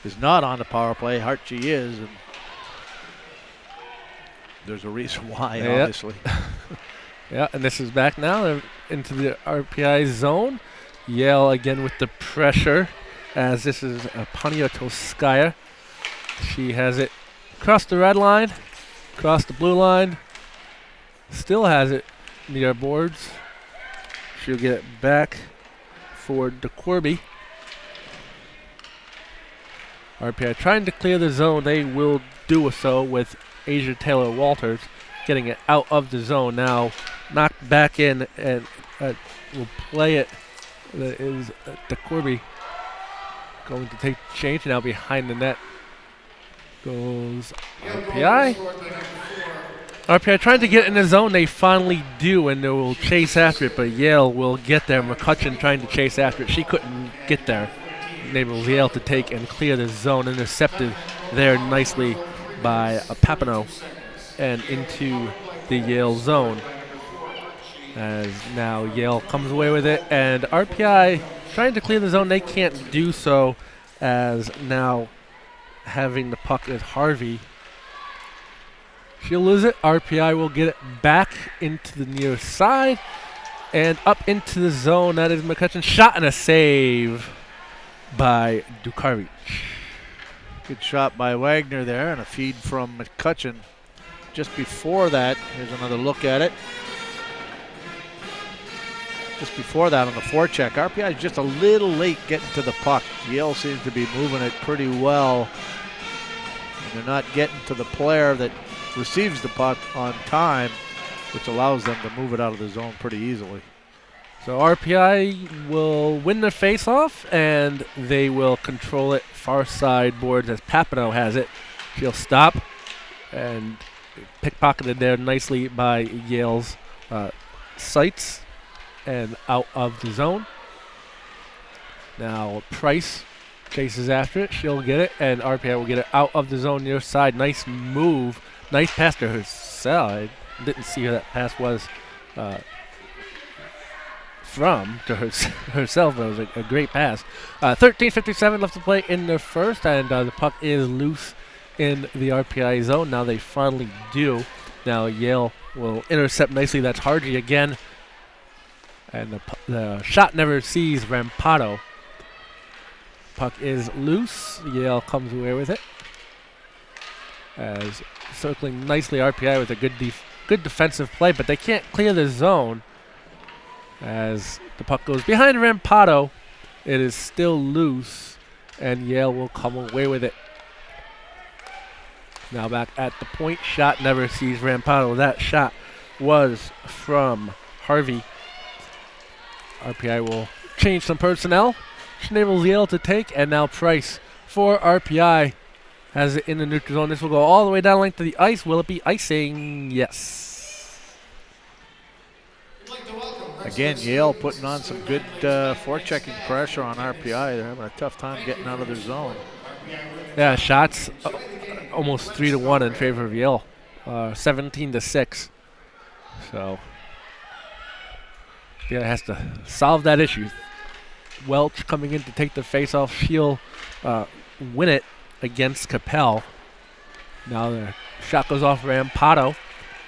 D: is not on the power play. Hartje is, and there's a reason why, obviously.
C: Yeah, and this is back now into the RPI zone. Yale again with the pressure, as this is Poniatowskaya. She has it across the red line, across the blue line. Still has it near boards. She'll get it back for DeCorby. RPI trying to clear the zone. They will do so with Asia Taylor Walters getting it out of the zone. Now knocked back in and will play it. That is DeCorby going to take change now behind the net. Goes RPI. RPI trying to get in the zone. They finally do, and they will chase after it, but Yale will get there. McCutcheon trying to chase after it. She couldn't get there. Enables Yale to take and clear the zone. Intercepted there nicely by Papineau and into the Yale zone. As now Yale comes away with it, and RPI trying to clear the zone. They can't do so, as now having the puck is Harvey. She'll lose it. RPI will get it back into the near side and up into the zone. That is McCutcheon. Shot and a save by Dukaric.
D: Good shot by Wagner there, and a feed from McCutcheon. Just before that, here's another look at it. Just before that on the forecheck, RPI is just a little late getting to the puck. Yale seems to be moving it pretty well. And they're not getting to the player that receives the puck on time, which allows them to move it out of the zone pretty easily.
C: So RPI will win the face-off, and they will control it far side boards as Papineau has it. She'll stop, and pickpocketed there nicely by Yale's sights and out of the zone. Now Price chases after it. She'll get it, and RPI will get it out of the zone near side. Nice move. Nice pass to herself. I didn't see who that pass was from to herself. It was a great pass. 13:57 left to play in the first, and the puck is loose in the RPI zone. Now they finally do. Now Yale will intercept nicely. That's Hardy again. And the shot never sees Rampato. Puck is loose. Yale comes away with it. As circling nicely, RPI with a good defensive play, but they can't clear the zone. As the puck goes behind Rampato, it is still loose, and Yale will come away with it. Now back at the point. Shot never sees Rampato. That shot was from Harvey. RPI will change some personnel. Enables Yale to take, and now Price for RPI has it in the neutral zone. This will go all the way down length to the ice. Will it be icing? Yes.
D: Again, Yale putting on some good forechecking pressure on RPI. They're having a tough time getting out of their zone.
C: Yeah, shots almost 3-1 in favor of Yale. 17-6. So yeah, has to solve that issue. Welch coming in to take the face-off. She'll win it against Capel. Now the shot goes off Rampato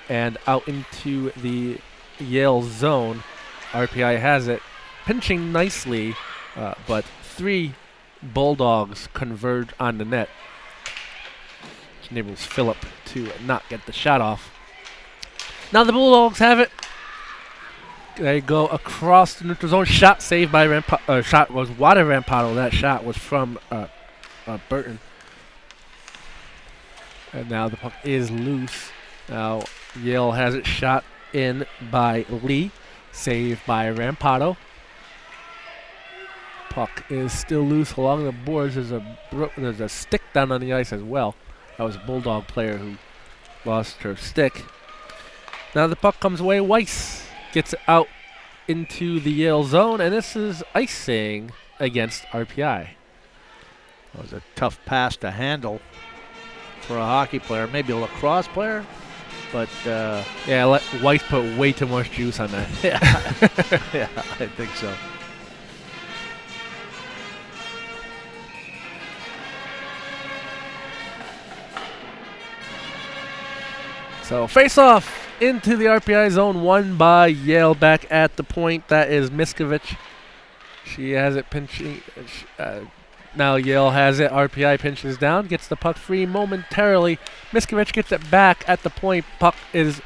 C: and out into the Yale zone. RPI has it, pinching nicely, but 3 Bulldogs converge on the net, which enables Phillip to not get the shot off. Now the Bulldogs have it. They go across the neutral zone. Shot saved by Rampato. Shot was wide of Rampato. That shot was from Burton. And now the puck is loose. Now Yale has it shot in by Lee. Saved by Rampato. Puck is still loose along the boards. There's a stick down on the ice as well. That was a Bulldog player who lost her stick. Now the puck comes away. Weiss gets it out into the Yale zone, and this is icing against RPI.
D: It was a tough pass to handle for a hockey player, maybe a lacrosse player, but
C: yeah, Weiss put way too much juice on that.
D: yeah, I think so.
C: So face-off into the RPI zone, won by Yale. Back at the point, that is Miskovich. She has it pinching. Now Yale has it. RPI pinches down, gets the puck free momentarily. Miskovich gets it back at the point. Puck is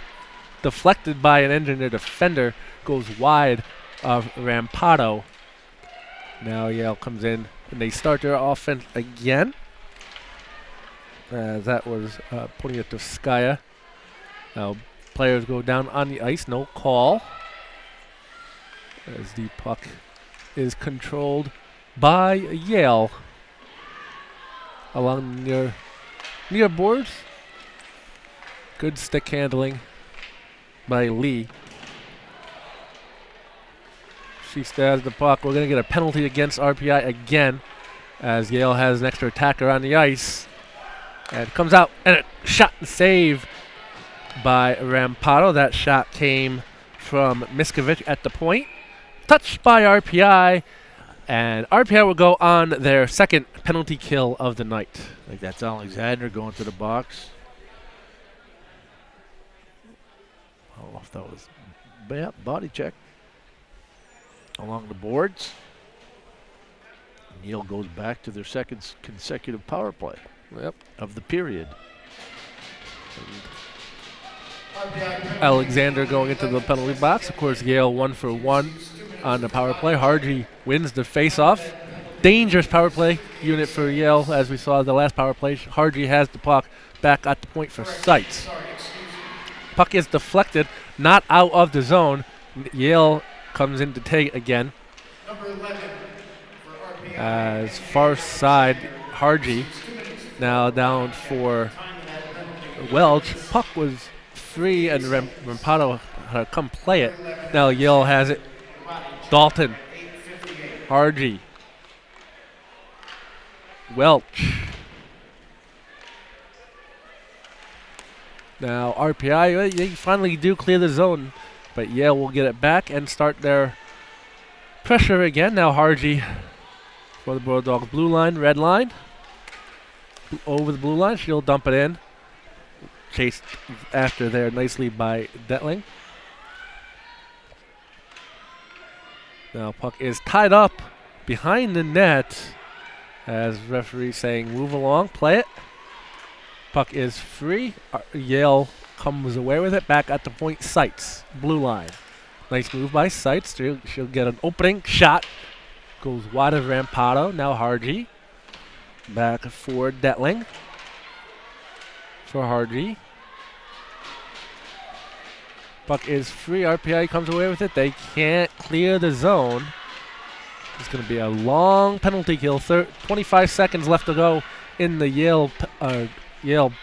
C: deflected by an engineer defender, goes wide of Rampato. Now Yale comes in, and they start their offense again. That was Poniatowskaya. Now players go down on the ice, no call, as the puck is controlled by Yale along near boards. Good stick handling by Lee. She stabs the puck. We're going to get a penalty against RPI again, as Yale has an extra attacker on the ice. And it comes out, and a shot and save by Rampato. That shot came from Miskovich at the point. Touched by RPI, and RPI will go on their second penalty kill of the night.
D: I think that's Alexander going to the box. I don't know if that was body check. Along the boards. Yale goes back to their second consecutive power play of the period.
C: Alexander going into the penalty box. Of course, Yale 1 for 1 on the power play. Hardy wins the face-off. Dangerous power play unit for Yale, as we saw the last power play. Hardy has the puck back at the point for Sights. Puck is deflected, not out of the zone. Yale comes in to take again. As far side, Hardy now down for Welch. Puck was free, and Rampado had to come play it. Now Yale has it. Dalton. Hargy. Welch. Now RPI, they finally do clear the zone, but Yale will get it back and start their pressure again. Now Hargy for the Bulldogs. Blue line, red line. Over the blue line, she'll dump it in. Chased after there nicely by Detling. Now puck is tied up behind the net as referee saying move along, play it. Puck is free. Yale comes away with it. Back at the point, Seitz. Blue line. Nice move by Seitz. She'll get an opening shot. Goes wide of Rampado. Now Hargy. Back for Detling. For Hargy. Puck is free. RPI comes away with it. They can't clear the zone. It's going to be a long penalty kill. 25 seconds left to go in the Yale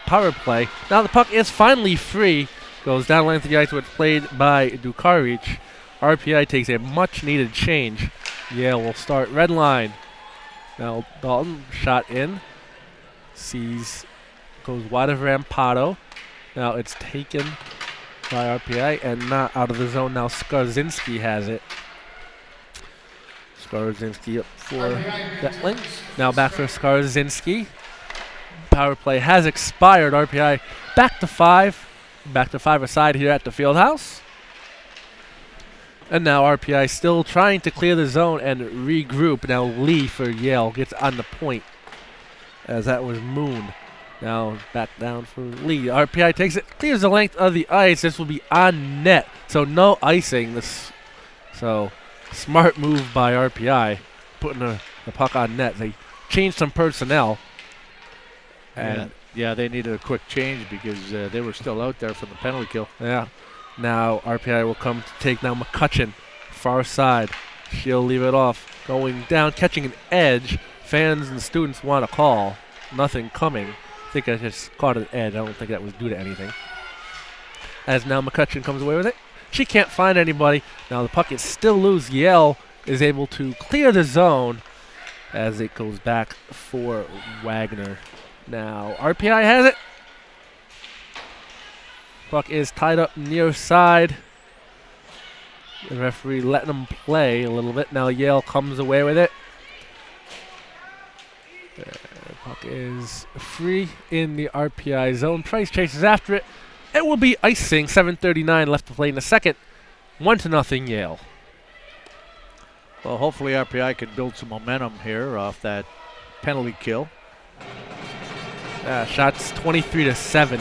C: power play. Now the puck is finally free. Goes down length of the ice, where it's played by Dukaric. RPI takes a much-needed change. Yale will start red line. Now Dalton shot in. Goes wide of Rampado. Now it's taken by RPI and not out of the zone. Now Skarzinski has it. Skarzinski up for Detling. Now back for Skarzinski. Power play has expired. RPI back to 5. Back to 5 aside here at the field house. And now RPI still trying to clear the zone and regroup. Now Lee for Yale gets on the point, as that was Moon. Now back down for Lee. RPI takes it, clears the length of the ice. This will be on net, so no icing. So smart move by RPI, putting the puck on net. They changed some personnel. And
D: yeah, they needed a quick change because they were still out there from the penalty kill.
C: Yeah. Now RPI will come to take now McCutcheon, far side. She'll leave it off. Going down, catching an edge. Fans and students want a call. Nothing coming. I think I just caught an edge. I don't think that was due to anything. As now McCutcheon comes away with it. She can't find anybody. Now the puck is still loose. Yale is able to clear the zone as it goes back for Wagner. Now RPI has it. Puck is tied up near side. The referee letting them play a little bit. Now Yale comes away with it. Puck is free in the RPI zone. Price chases after it. It will be icing. 7:39 left to play in the second. 1-0 Yale.
D: Well, hopefully RPI can build some momentum here off that penalty kill.
C: Shots 23-7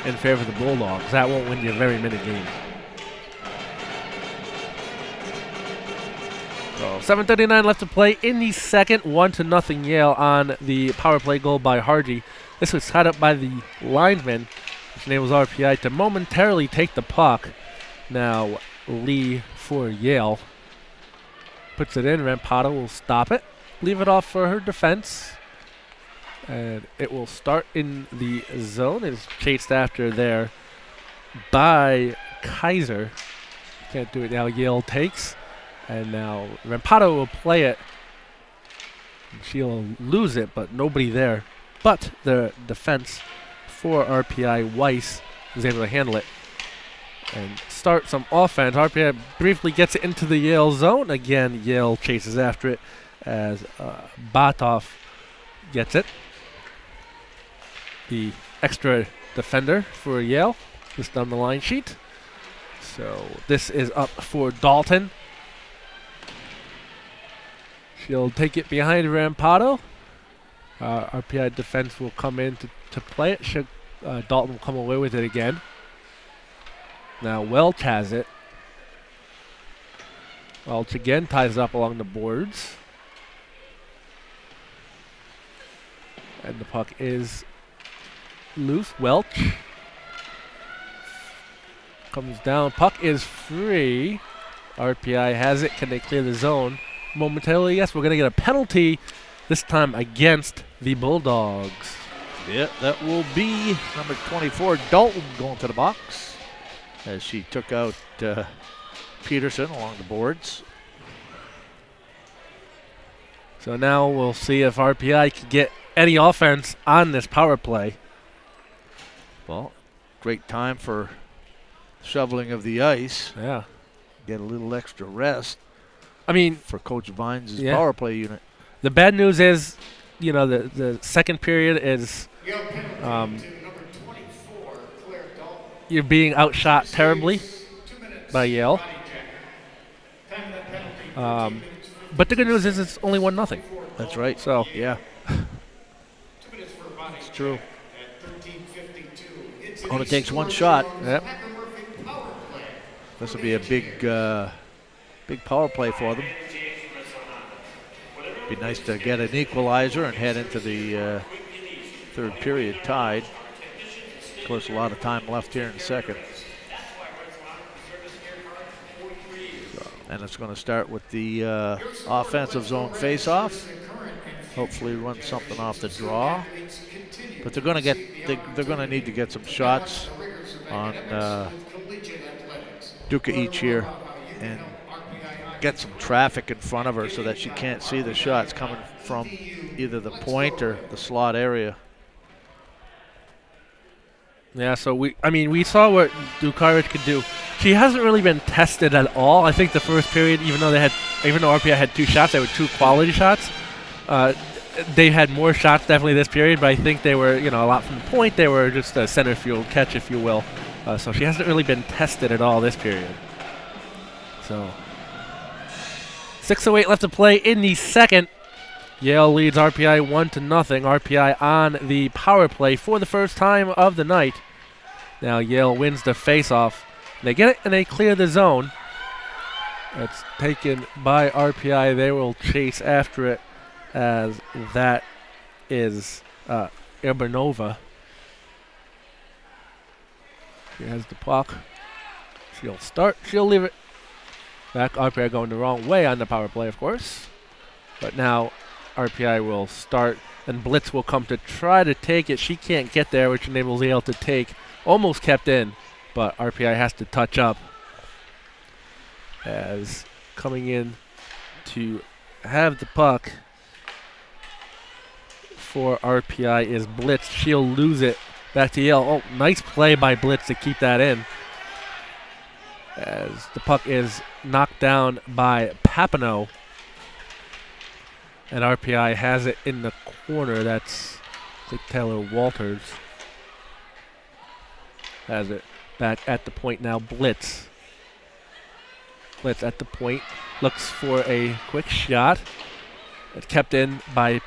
C: in favor of the Bulldogs. That won't win you a very minute game. So 7:39 left to play in the second. 1-0 Yale on the power play goal by Hargy. This was tied up by the lineman, which enables RPI to momentarily take the puck. Now Lee for Yale puts it in. Rampado will stop it. Leave it off for her defense. And it will start in the zone. It is chased after there by Kaiser. Can't do it now. Yale takes. And now Rampado will play it. She'll lose it, but nobody there. But the defense for RPI, Weiss, is able to handle it and start some offense. RPI briefly gets it into the Yale zone. Again, Yale chases after it as Batov gets it. The extra defender for Yale just on the line sheet. So this is up for Dalton. She'll take it behind Rampado. RPI defense will come in to play it. Dalton will come away with it again. Now Welch has it. Welch again ties up along the boards. And the puck is loose. Welch comes down. Puck is free. RPI has it. Can they clear the zone? Momentarily, yes. We're going to get a penalty, this time against the Bulldogs.
D: Yeah, that will be number 24, Dalton, going to the box as she took out Peterson along the boards.
C: So now we'll see if RPI can get any offense on this power play.
D: Well, great time for shoveling of the ice.
C: Yeah.
D: Get a little extra rest.
C: I mean,
D: for Coach Vines'
C: yeah.
D: power play unit.
C: The bad news is, you know, the second period is you're being outshot terribly by Yale. But the good news is it's only 1-0.
D: That's right.
C: So
D: yeah, it's true. Only takes one shot.
C: Yep.
D: This will be a big power play for them. Be nice to get an equalizer and head into the third period tied. Of course, a lot of time left here in the second. And it's going to start with the offensive zone face-off. Hopefully, run something off the draw. But they're going to need to get some shots on Duca each here and get some traffic in front of her so that she can't see the shots coming from either the point or the slot area.
C: Yeah, so we saw what Dukarich could do. She hasn't really been tested at all. I think the first period, even though RPI had 2 shots, they were 2 quality shots. They had more shots definitely this period, but I think they were, a lot from the point. They were just a center field catch, if you will. So she hasn't really been tested at all this period. So 6:08 left to play in the second. Yale leads RPI 1-0. RPI on the power play for the first time of the night. Now Yale wins the face-off. They get it and they clear the zone. It's taken by RPI. They will chase after it, as that is Urbanova. She has the puck. She'll start. She'll leave it back. RPI going the wrong way on the power play, of course. But now RPI will start, and Blitz will come to try to take it. She can't get there, which enables Yale to take. Almost kept in, but RPI has to touch up. As coming in to have the puck for RPI is Blitz. She'll lose it back to Yale. Oh, nice play by Blitz to keep that in. As the puck is knocked down by Papineau. And RPI has it in the corner. That's, I think, Taylor Walters. Has it back at the point now. Blitz. Blitz at the point. Looks for a quick shot. It's kept in by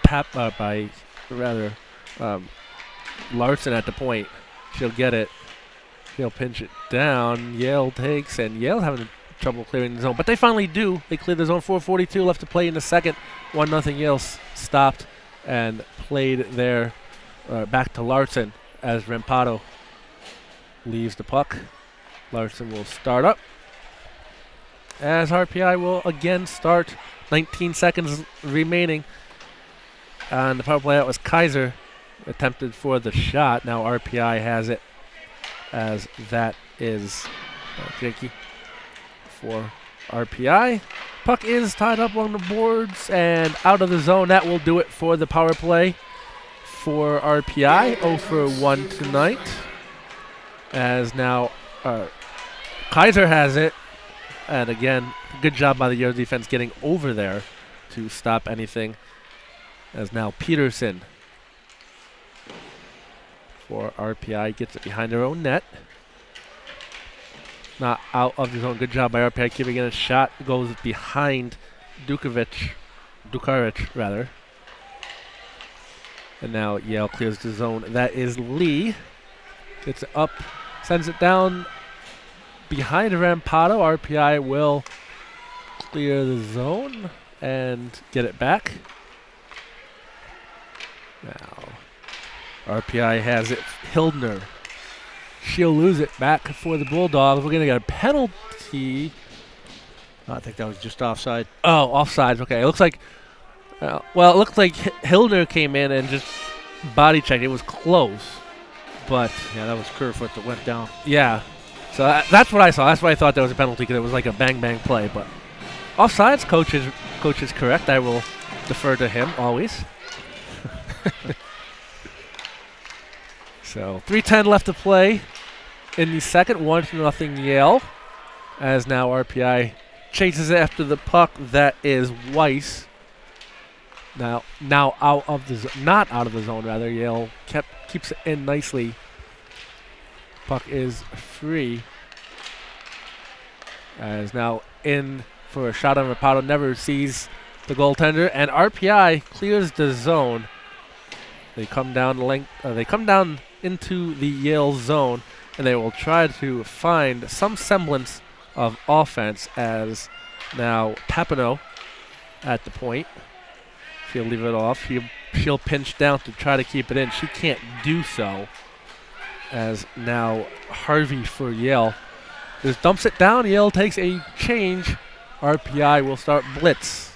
C: Larson at the point. She'll get it. She'll pinch it down. Yale takes, and Yale having trouble clearing the zone. But they finally do. They clear the zone. 4:42 left to play in the second. 1-0 Yale stopped and played there back to Larson as Rampado leaves the puck. Larson will start up as RPI will again start. 19 seconds remaining. On the power play, that was Kaiser attempted for the shot. Now RPI has it, as that is Jakey for RPI. Puck is tied up on the boards and out of the zone. That will do it for the power play for RPI. 0 for 1 tonight. As now Kaiser has it. And again, good job by the Yale defense getting over there to stop anything. As now Peterson for RPI gets it behind their own net. Not out of the zone. Good job by RPI keeping it. A shot goes behind Dukarich. And now Yale clears the zone. That is Lee. Gets it up, sends it down behind Rampado. RPI will clear the zone and get it back. Now RPI has it. Hildner. She'll lose it back for the Bulldogs. We're going to get a penalty.
D: I think that was just offside.
C: Oh, offside. Okay. It looks like, it looks like Hildner came in and just body check. It was close, but
D: Yeah, that was Kerfoot that went down.
C: yeah. So that's what I saw. That's why I thought that was a penalty, because it was like a bang-bang play. But offsides, coach is correct. I will defer to him always. So 3:10 left to play in the second. 1-0 Yale. As now RPI chases after the puck. That is Weiss. Now out of the not out of the zone rather. Yale keeps it in nicely. Puck is free. As now in for a shot on Rapado, never sees the goaltender, and RPI clears the zone. They come down into the Yale zone, and they will try to find some semblance of offense. As now Papineau at the point. She'll leave it off. She'll pinch down to try to keep it in. She can't do so. As now Harvey for Yale just dumps it down. Yale takes a change. RPI will start blitz.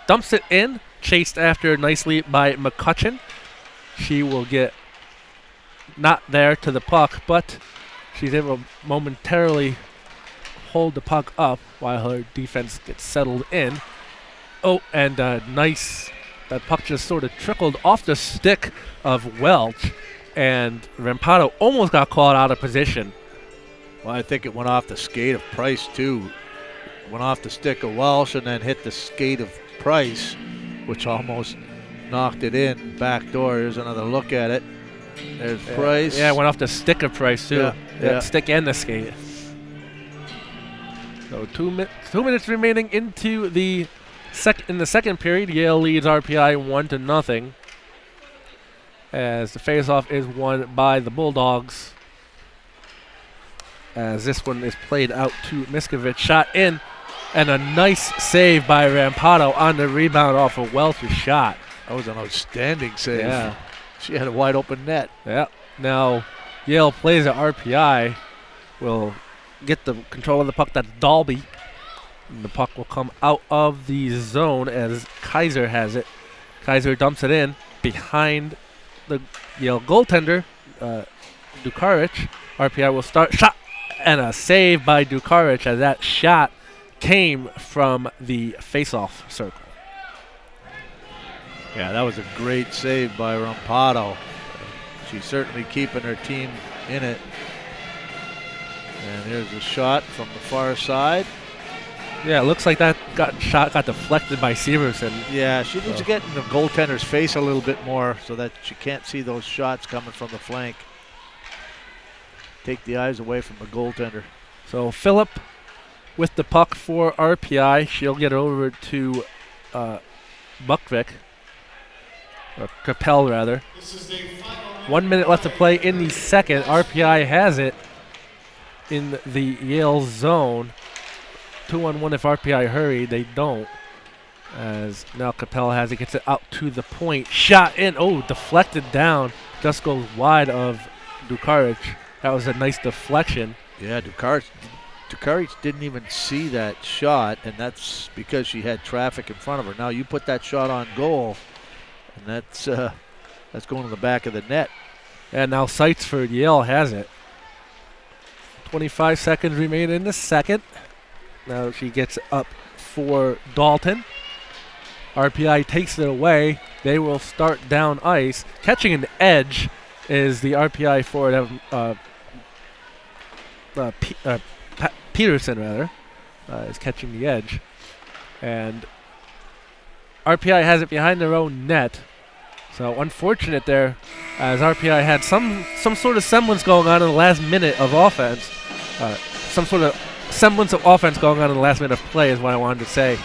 C: Dumps it in. Chased after nicely by McCutcheon. She will get not there to the puck, but she's able to momentarily hold the puck up while her defense gets settled in. Oh, and nice. That puck just sort of trickled off the stick of Welch, and Rampado almost got called out of position.
D: Well, I think it went off the skate of Price, too. Went off the stick of Welsh and then hit the skate of Price, which almost knocked it in. Back door. Here's another look at it. There's Price.
C: Yeah, it went off the stick of Price, too.
D: Yeah.
C: Stick and the skate. So 2 minutes remaining into the second period. Yale leads RPI 1-0. As the faceoff is won by the Bulldogs. As this one is played out to Miskovich. Shot in, and a nice save by Rampado on the rebound off of Welch's shot.
D: That was an outstanding save.
C: Yeah.
D: She had a wide open net.
C: Yeah. Now Yale plays at RPI. Will get the control of the puck. That's Dalby. And the puck will come out of the zone as Kaiser has it. Kaiser dumps it in behind the Yale goaltender, Dukaric. RPI will start. Shot! And a save by Dukaric, as that shot came from the face-off circle.
D: Yeah, that was a great save by Rampado. She's certainly keeping her team in it. And here's a shot from the far side.
C: Yeah, it looks like that got deflected by Severson.
D: Yeah, she needs to get in the goaltender's face a little bit more so that she can't see those shots coming from the flank. Take the eyes away from the goaltender.
C: So Phillip with the puck for RPI. She'll get over to Buckvik. Or Capel, rather. 1 minute left to play in the second. RPI has it in the Yale zone. 2-on-1 if RPI hurry. They don't. As now Capel has it. Gets it out to the point. Shot in. Oh, deflected down. Just goes wide of Dukaric. That was a nice deflection.
D: Yeah, Dukaric didn't even see that shot, and that's because she had traffic in front of her. Now you put that shot on goal, and that's going to the back of the net.
C: And now Seitz for Yale has it. 25 seconds remain in the second. Now she gets up for Dalton. RPI takes it away. They will start down ice. Catching an edge is the RPI forward, Peterson, rather, is catching the edge. And RPI has it behind their own net. So unfortunate there, as RPI had some sort of semblance going on in the last minute of offense. Some sort of semblance of offense going on in the last minute of play is what I wanted to say.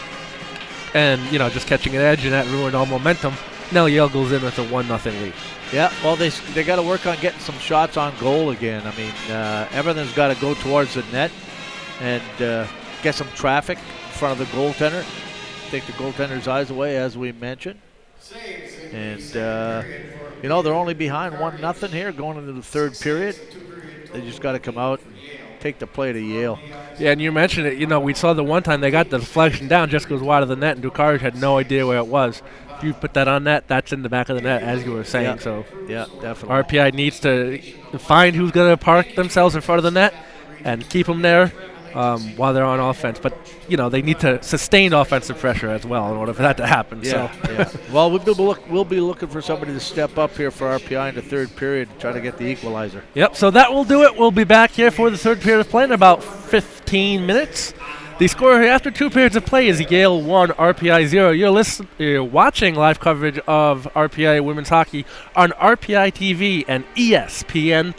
C: And, just catching an edge, and that ruined all momentum. Now Yale goes in with a 1-0 lead.
D: Yeah, well, they got to work on getting some shots on goal again. I mean, everything's got to go towards the net and get some traffic in front of the goaltender. Take the goaltender's eyes away, as we mentioned. And, they're only behind 1-0 here going into the third period. They just got to come out and take the play to Yale.
C: Yeah, and you mentioned it. We saw the one time they got the deflection down, just goes wide of the net, and Dukaric had no idea where it was. you put that on net, that's in the back of the net, as you were saying.
D: Yeah.
C: So
D: Yeah, definitely.
C: RPI needs to find who's going to park themselves in front of the net and keep them there while they're on offense. But, they need to sustain offensive pressure as well in order for that to happen.
D: Yeah,
C: So.
D: yeah. Well, we'll be looking for somebody to step up here for RPI in the third period to try to get the equalizer.
C: Yep, so that will do it. We'll be back here for the third period of play in about 15 minutes. The score here after 2 periods of play is Yale 1, RPI 0. You're watching live coverage of RPI women's hockey on RPI TV and ESPN+.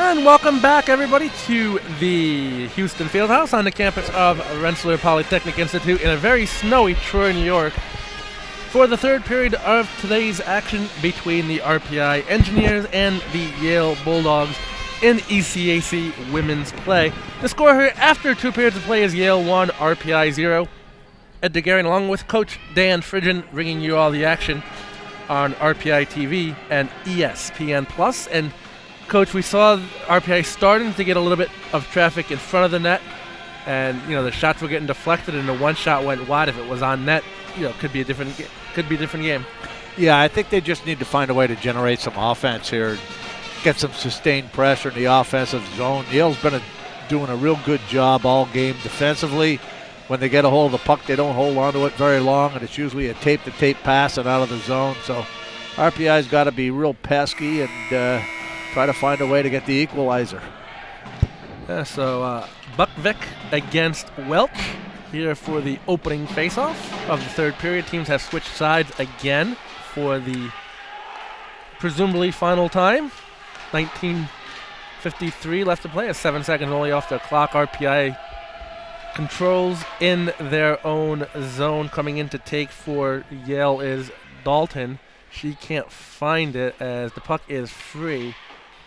C: And welcome back, everybody, to the Houston Fieldhouse on the campus of Rensselaer Polytechnic Institute in a very snowy Troy, New York, for the third period of today's action between the RPI Engineers and the Yale Bulldogs in ECAC women's play. The score here after 2 periods of play is Yale 1, RPI 0. Ed DeGarian along with Coach Dan Fridgen bringing you all the action on RPI TV and ESPN Plus. And Coach, we saw RPI starting to get a little bit of traffic in front of the net, and the shots were getting deflected, and the one shot went wide. If it was on net, could be a different game.
D: Yeah, I think they just need to find a way to generate some offense here, get some sustained pressure in the offensive zone. Yale's been doing a real good job all game defensively. When they get a hold of the puck, they don't hold on to it very long, and it's usually a tape-to-tape pass and out of the zone. So RPI's got to be real pesky and try to find a way to get the equalizer.
C: Yeah, so Buckvik against Welch here for the opening faceoff of the third period. Teams have switched sides again for the presumably final time. 19:53 left to play. 7 seconds only off the clock. RPI controls in their own zone. Coming in to take for Yale is Dalton. She can't find it as the puck is free.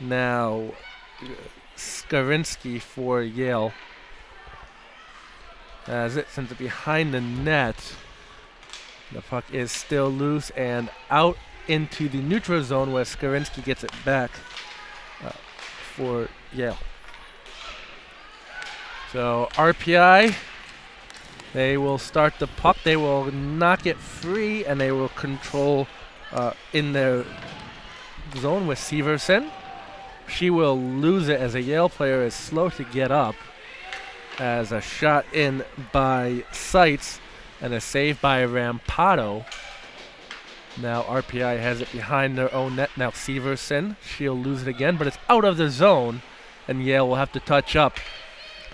C: Now Skarinsky for Yale as it sends it behind the net. The puck is still loose and out into the neutral zone where Skarinsky gets it back for Yale. So RPI, they will start the puck. They will knock it free and they will control in their zone with Severson. She will lose it as a Yale player is slow to get up, as a shot in by Seitz and a save by Rampato. Now RPI has it behind their own net. Now Severson, she'll lose it again, but it's out of the zone, and Yale will have to touch up.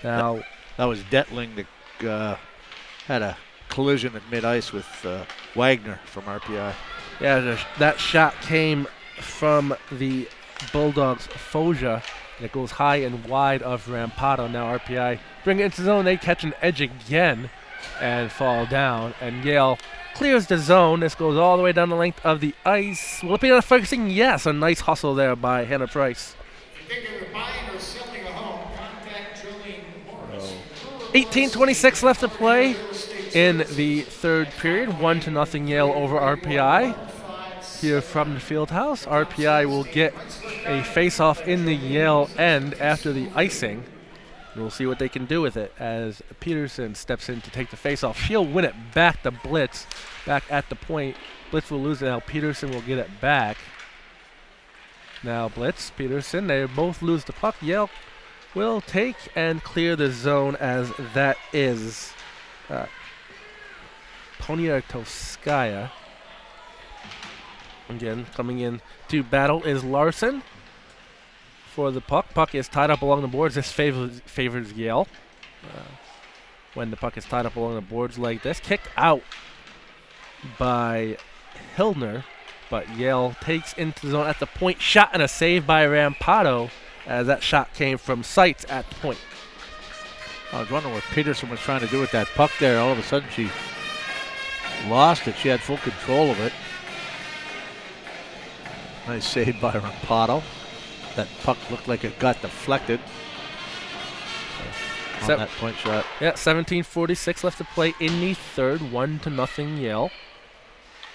C: Now
D: that was Detling that had a collision at mid-ice with Wagner from RPI.
C: Yeah, that shot came from the Bulldogs Foja, and it goes high and wide of Rampato. Now RPI bring it into the zone. They catch an edge again and fall down, and Yale clears the zone. This goes all the way down the length of the ice. Will it be on focusing? Yes, a nice hustle there by Hannah Price. 18:26 left to play in the third period. 1-0 Yale over RPI. Here from the field house, RPI will get a face-off in the Yale end after the icing. We'll see what they can do with it as Peterson steps in to take the face-off. She'll win it back to Blitz, back at the point. Blitz will lose it. Now Peterson will get it back. Now Blitz, Peterson, they both lose the puck. Yale will take and clear the zone as that is Poniatowskaya. Again, coming in to battle is Larson for the puck. Puck is tied up along the boards. This favors Yale. When the puck is tied up along the boards like this. Kicked out by Hildner, but Yale takes into the zone at the point. Shot and a save by Rampato as that shot came from Seitz at the point.
D: I was wondering what Peterson was trying to do with that puck there. All of a sudden she lost it. She had full control of it. Nice save by Rampato. That puck looked like it got deflected on that point shot.
C: Yeah, 17:46 left to play in the third. 1-0 Yale.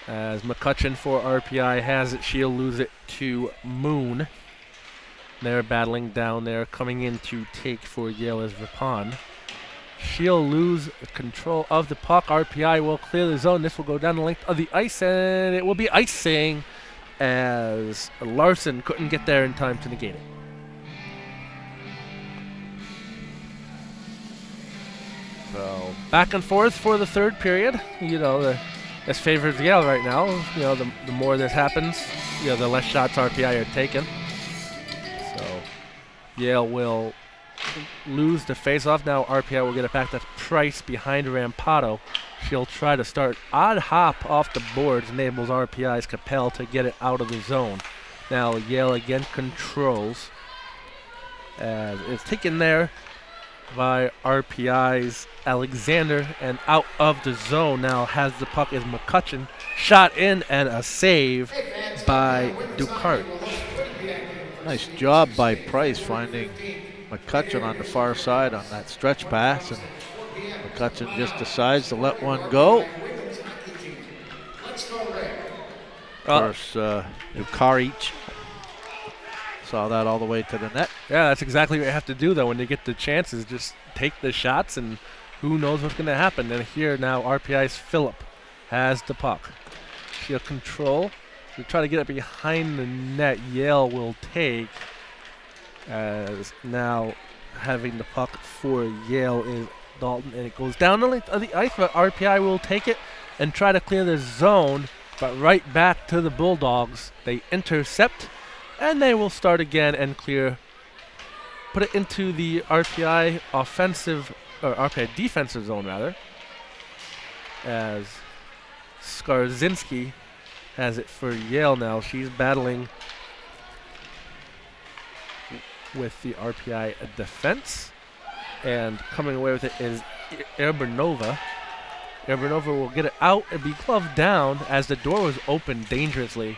C: As McCutcheon for RPI has it, she'll lose it to Moon. They're battling down there. Coming in to take for Yale is Rapon. She'll lose control of the puck. RPI will clear the zone. This will go down the length of the ice, and it will be icing as Larson couldn't get there in time to negate it. So back and forth for the third period. This favors Yale right now. The more this happens, the less shots RPI are taken. So Yale will lose the face-off. Now RPI will get it back to Price behind Rampato. She'll try to start odd hop off the boards, enables RPI's Capel to get it out of the zone. Now Yale again controls. As it's taken there by RPI's Alexander, and out of the zone now has the puck is McCutcheon. Shot in and a save by Dukarich.
D: Nice job by Price finding McCutcheon on the far side on that stretch pass, and McCutcheon just decides to let one go. Of course, Dukarich saw that all the way to the net.
C: Yeah, that's exactly what you have to do, though, when you get the chances. Just take the shots, and who knows what's going to happen. And here now, RPI's Phillip has the puck. She'll control. To try to get it behind the net, Yale will take. As now having the puck for Yale is Dalton, and it goes down the ice, but RPI will take it and try to clear the zone, but right back to the Bulldogs. They intercept, and they will start again and clear. Put it into the RPI offensive, or RPI defensive zone rather, as Skarzinski has it for Yale now. She's battling with the RPI defense, and coming away with it is Erbernova. Erbernova will get it out and be gloved down as the door was opened dangerously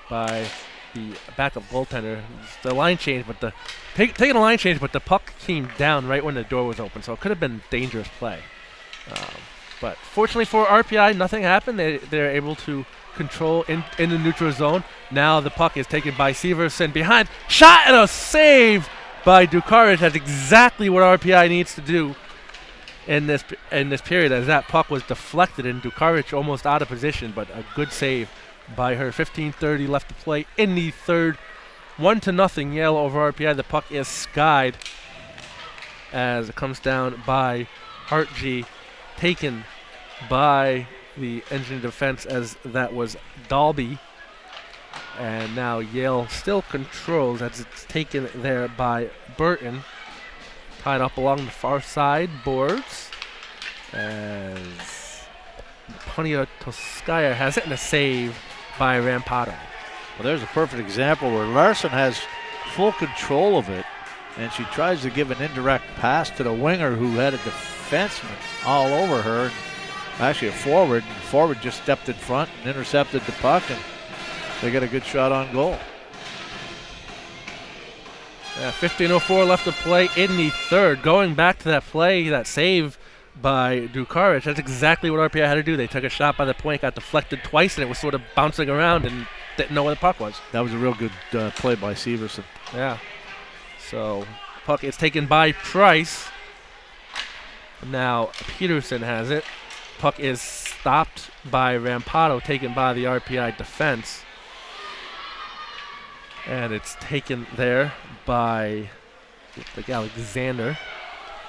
C: by the backup goaltender. The line change, but taking a line change, but the puck came down right when the door was open, so it could have been dangerous play. But fortunately for RPI, nothing happened. They're able to control in the neutral zone. Now the puck is taken by Severson behind. Shot and a save by Dukarich. That's exactly what RPI needs to do in this period, as that puck was deflected and Dukarich almost out of position, but a good save by her. 15:30 left to play in the third. 1-0 Yale over RPI. The puck is skied as it comes down by Hartg, taken by the Engineer defense, as that was Dalby. And now Yale still controls as it's taken there by Burton. Tied up along the far side boards as Poniatowskaya has it, and a save by Rampado.
D: Well, there's a perfect example where Larson has full control of it, and she tries to give an indirect pass to the winger who had a defenseman all over her. Actually a forward. The forward just stepped in front and intercepted the puck, and they got a good shot on goal.
C: 15:04 left to play in the third. Going back to that play, that save by Dukarich, that's exactly what RPI had to do. They took a shot by the point, got deflected twice, and it was sort of bouncing around and didn't know where the puck was.
D: That was a real good play by Severson.
C: Yeah. So puck is taken by Price. Now Peterson has it. Puck is stopped by Rampado, taken by the RPI defense. And it's taken there by Alexander.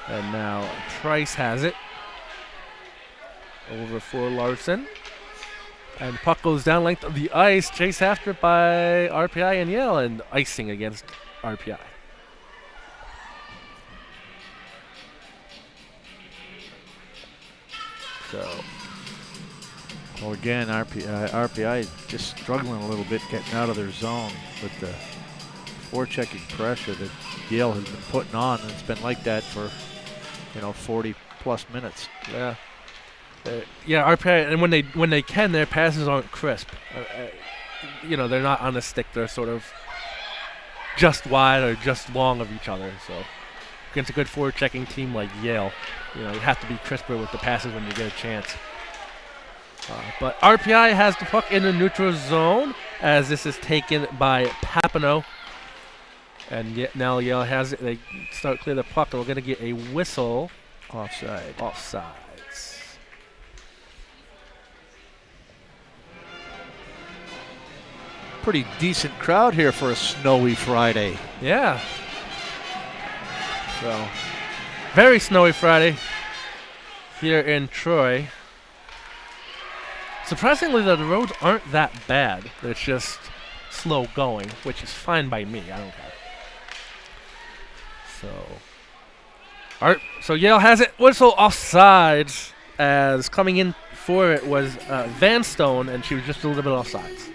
C: And now Price has it over for Larson. And the puck goes down length of the ice, chased after by RPI and Yale, and icing against RPI. So,
D: well, again, RPI just struggling a little bit getting out of their zone with the forechecking pressure that Yale has been putting on, and it's been like that for 40+ minutes.
C: Yeah. RPI, and when they can, their passes aren't crisp. They're not on the stick. They're sort of just wide or just long of each other. So against a good forward-checking team like Yale, you have to be crisper with the passes when you get a chance. But RPI has the puck in the neutral zone as this is taken by Papineau. And now Yale has it. They start clear the puck, and we're going to get a whistle. Offsides.
D: Pretty decent crowd here for a snowy Friday.
C: Yeah. So, very snowy Friday here in Troy. Surprisingly, the roads aren't that bad. It's just slow going, which is fine by me. I don't care. So Yale has it. Whistle offsides, as coming in for it was Van Stone, and she was just a little bit offsides.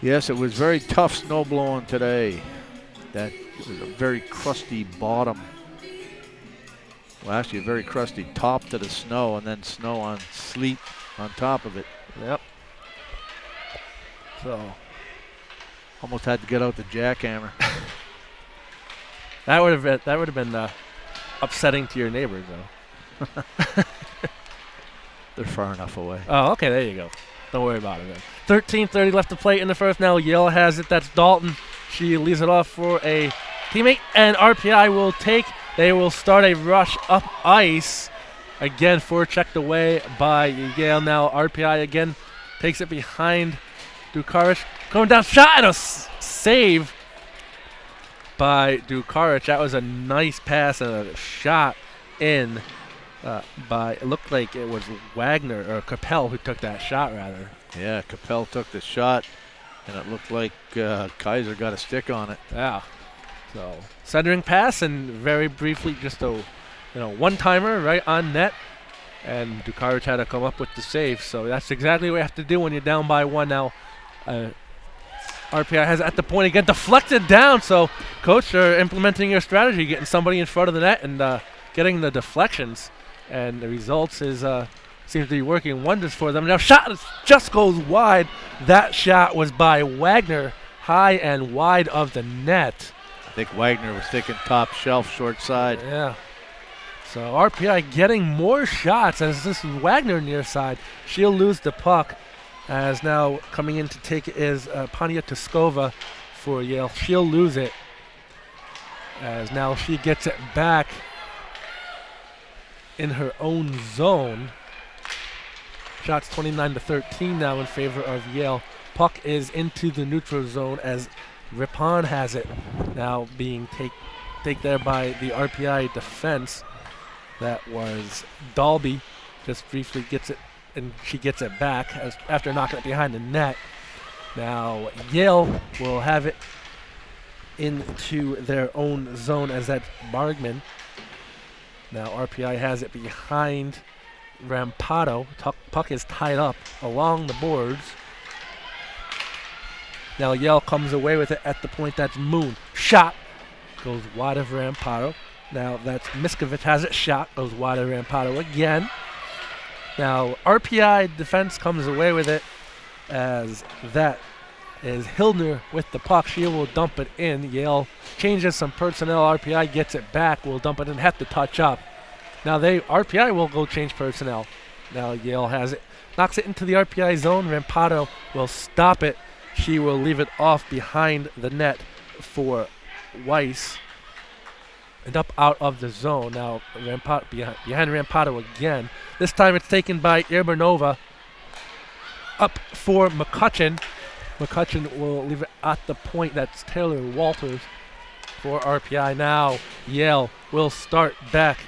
D: Yes, it was very tough snow blowing today. That was a very crusty bottom. Well, actually a very crusty top to the snow, and then snow on sleet on top of it.
C: Yep. So
D: almost had to get out the jackhammer.
C: that would have been upsetting to your neighbors, though.
D: They're far enough away.
C: Oh, okay, there you go. Don't worry about it then. 13:30 left to play in the first. Now Yale has it. That's Dalton. She leaves it off for a teammate, and RPI will take. They will start a rush up ice. Again, forechecked away by Yale. Now RPI again takes it behind Dukaric. Going down, shot and a save by Dukaric. That was a nice pass and a shot in by, it looked like it was Wagner or Capel who took that shot, rather.
D: Yeah, Capel took the shot, and it looked like Kaiser got a stick on it.
C: Yeah. So centering pass, and very briefly just a one-timer right on net, and Dukaric had to come up with the save. So that's exactly what you have to do when you're down by one. Now RPI has it at the point again, deflected down. So coach are implementing your strategy, getting somebody in front of the net and getting the deflections, and the results is seems to be working wonders for them. Now shot just goes wide. That shot was by Wagner, high and wide of the net.
D: I think Wagner was thinking top shelf, short side.
C: Yeah. So RPI getting more shots as this is Wagner near side. She'll lose the puck, as now coming in to take it is Poniatowskova for Yale. She'll lose it, as now she gets it back in her own zone. Shots 29-13 now in favor of Yale. Puck is into the neutral zone as Ripon has it, now being take there by the RPI defense. That was Dalby. Just briefly gets it, and she gets it back after knocking it behind the net. Now Yale will have it into their own zone as that's Bargman. Now RPI has it behind Rampato. Puck is tied up along the boards. Now Yale comes away with it at the point. That's Moon. Shot goes wide of Rampato. Now that's Miskovic has it. Shot goes wide of Rampato again. Now RPI defense comes away with it, as that is Hildner with the puck. She will dump it in. Yale changes some personnel. RPI gets it back. Will dump it in. Have to touch up. Now RPI will go change personnel. Now Yale has it. Knocks it into the RPI zone. Rampato will stop it. She will leave it off behind the net for Weiss. And up out of the zone. Now Rampato, behind Rampato again. This time it's taken by Urbanova. Up for McCutcheon. McCutcheon will leave it at the point. That's Taylor Walters for RPI. Now Yale will start back,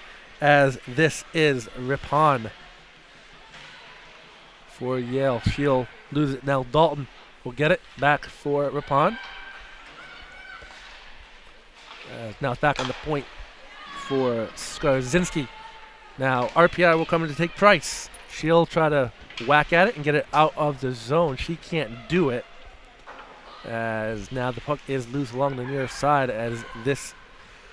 C: as this is Ripon for Yale. She'll lose it. Now Dalton will get it back for Ripon. Now it's back on the point for Skarzinski. Now RPI will come in to take Price. She'll try to whack at it and get it out of the zone. She can't do it, as now the puck is loose along the near side, as this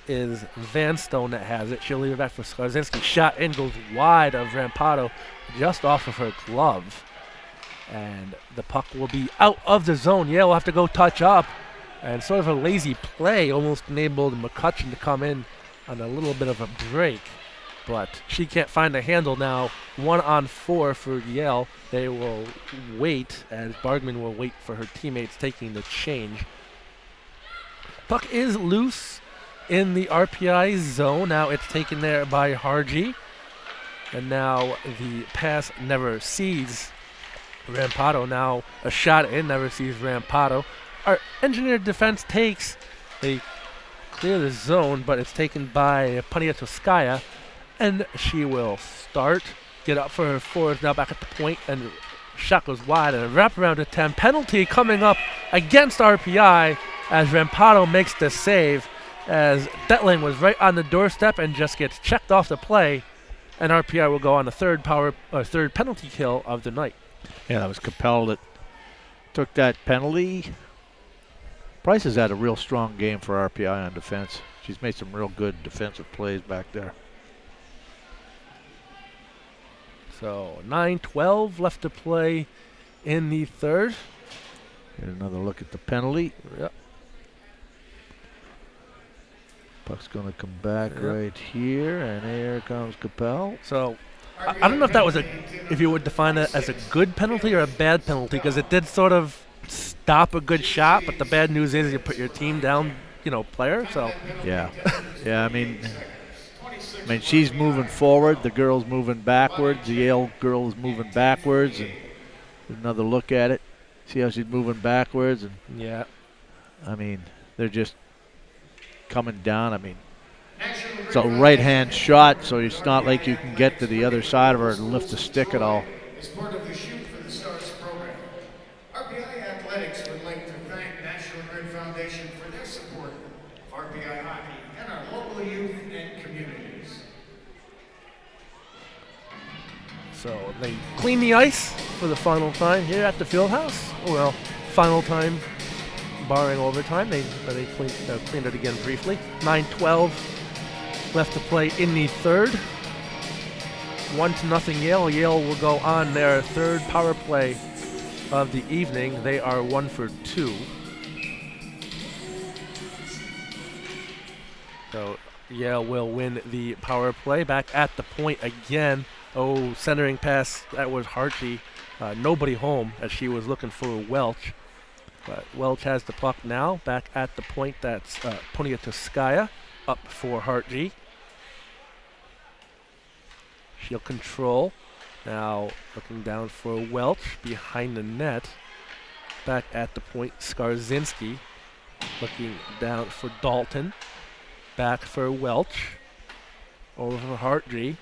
C: is Vanstone that has it. She'll leave it back for Skarzinski. Shot in, goes wide of Rampato, just off of her glove. And the puck will be out of the zone. Yale will have to go touch up. And sort of a lazy play almost enabled McCutcheon to come in on a little bit of a break. But she can't find a handle now. 1-on-4 for Yale. They will wait, as Bargman will wait for her teammates taking the change. Puck is loose in the RPI zone. Now it's taken there by Harji. And now the pass never sees Rampato. Now a shot in, never sees Rampato. Our engineered defense takes, they clear the zone, but it's taken by Poniatowskaya, and she will start, get up for her forwards, now back at the point, and shot goes wide, and a wraparound attempt. Penalty coming up against RPI as Rampato makes the save, as Detling was right on the doorstep and just gets checked off the play, and RPI will go on the third penalty kill of the night.
D: Yeah, that was Capel that took that penalty. Price has had a real strong game for RPI on defense. She's made some real good defensive plays back there.
C: So 9:12 left to play in the third.
D: Get another look at the penalty.
C: Yep.
D: Puck's going to come back right here, and here comes Capel.
C: So I don't know if that was if you would define it as a good penalty or a bad penalty, because it did sort of stop a good shot, but the bad news is you put your team down, player. So
D: yeah, I mean, she's moving forward. The girl's moving backwards. The Yale girl is moving backwards, and another look at it. See how she's moving backwards, and
C: yeah,
D: I mean, they're just coming down. I mean, it's a right-hand shot, so it's not like you can get to the other side of her and lift the stick at all.
A: As part of the Shoot for the Stars program, RPI Athletics would like to thank National Grid Foundation for their support of RPI hockey and our local youth and communities.
C: so they clean the ice for the final time here at the Fieldhouse. Well, final time, barring overtime. They cleaned it again briefly. 9:12 left to play in the third. 1-0 Yale. Yale will go on their third power play of the evening. They are 1 for 2. So Yale will win the power play. Back at the point again. Oh, centering pass. That was Harchie. Nobody home as she was looking for Welch. But Welch has the puck now. Back at the point. That's Poniatowskaya up for Harchie. She'll control. Now looking down for Welch behind the net. Back at the point, Skarzinski looking down for Dalton. Back for Welch. Over for Hartry.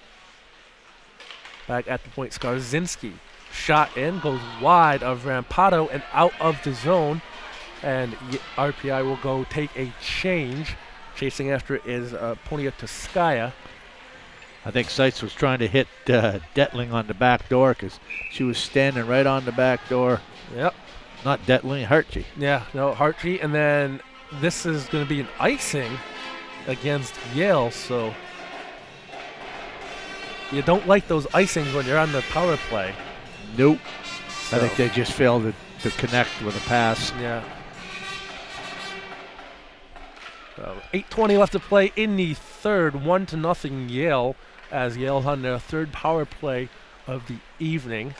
C: Back at the point, Skarzinski. Shot in, goes wide of Rampato and out of the zone. And RPI will go take a change. Chasing after it is Poniatowskaya.
D: I think Seitz was trying to hit Detling on the back door because she was standing right on the back door.
C: Yep.
D: Not Detling, Hartry.
C: Yeah, no, Hartry. And then this is going to be an icing against Yale, so you don't like those icings when you're on the power play.
D: Nope.
C: So.
D: I think they just failed to connect with a pass.
C: Yeah. So 8:20 left to play in the third. 1-0 Yale, as Yale's on their third power play of the evening.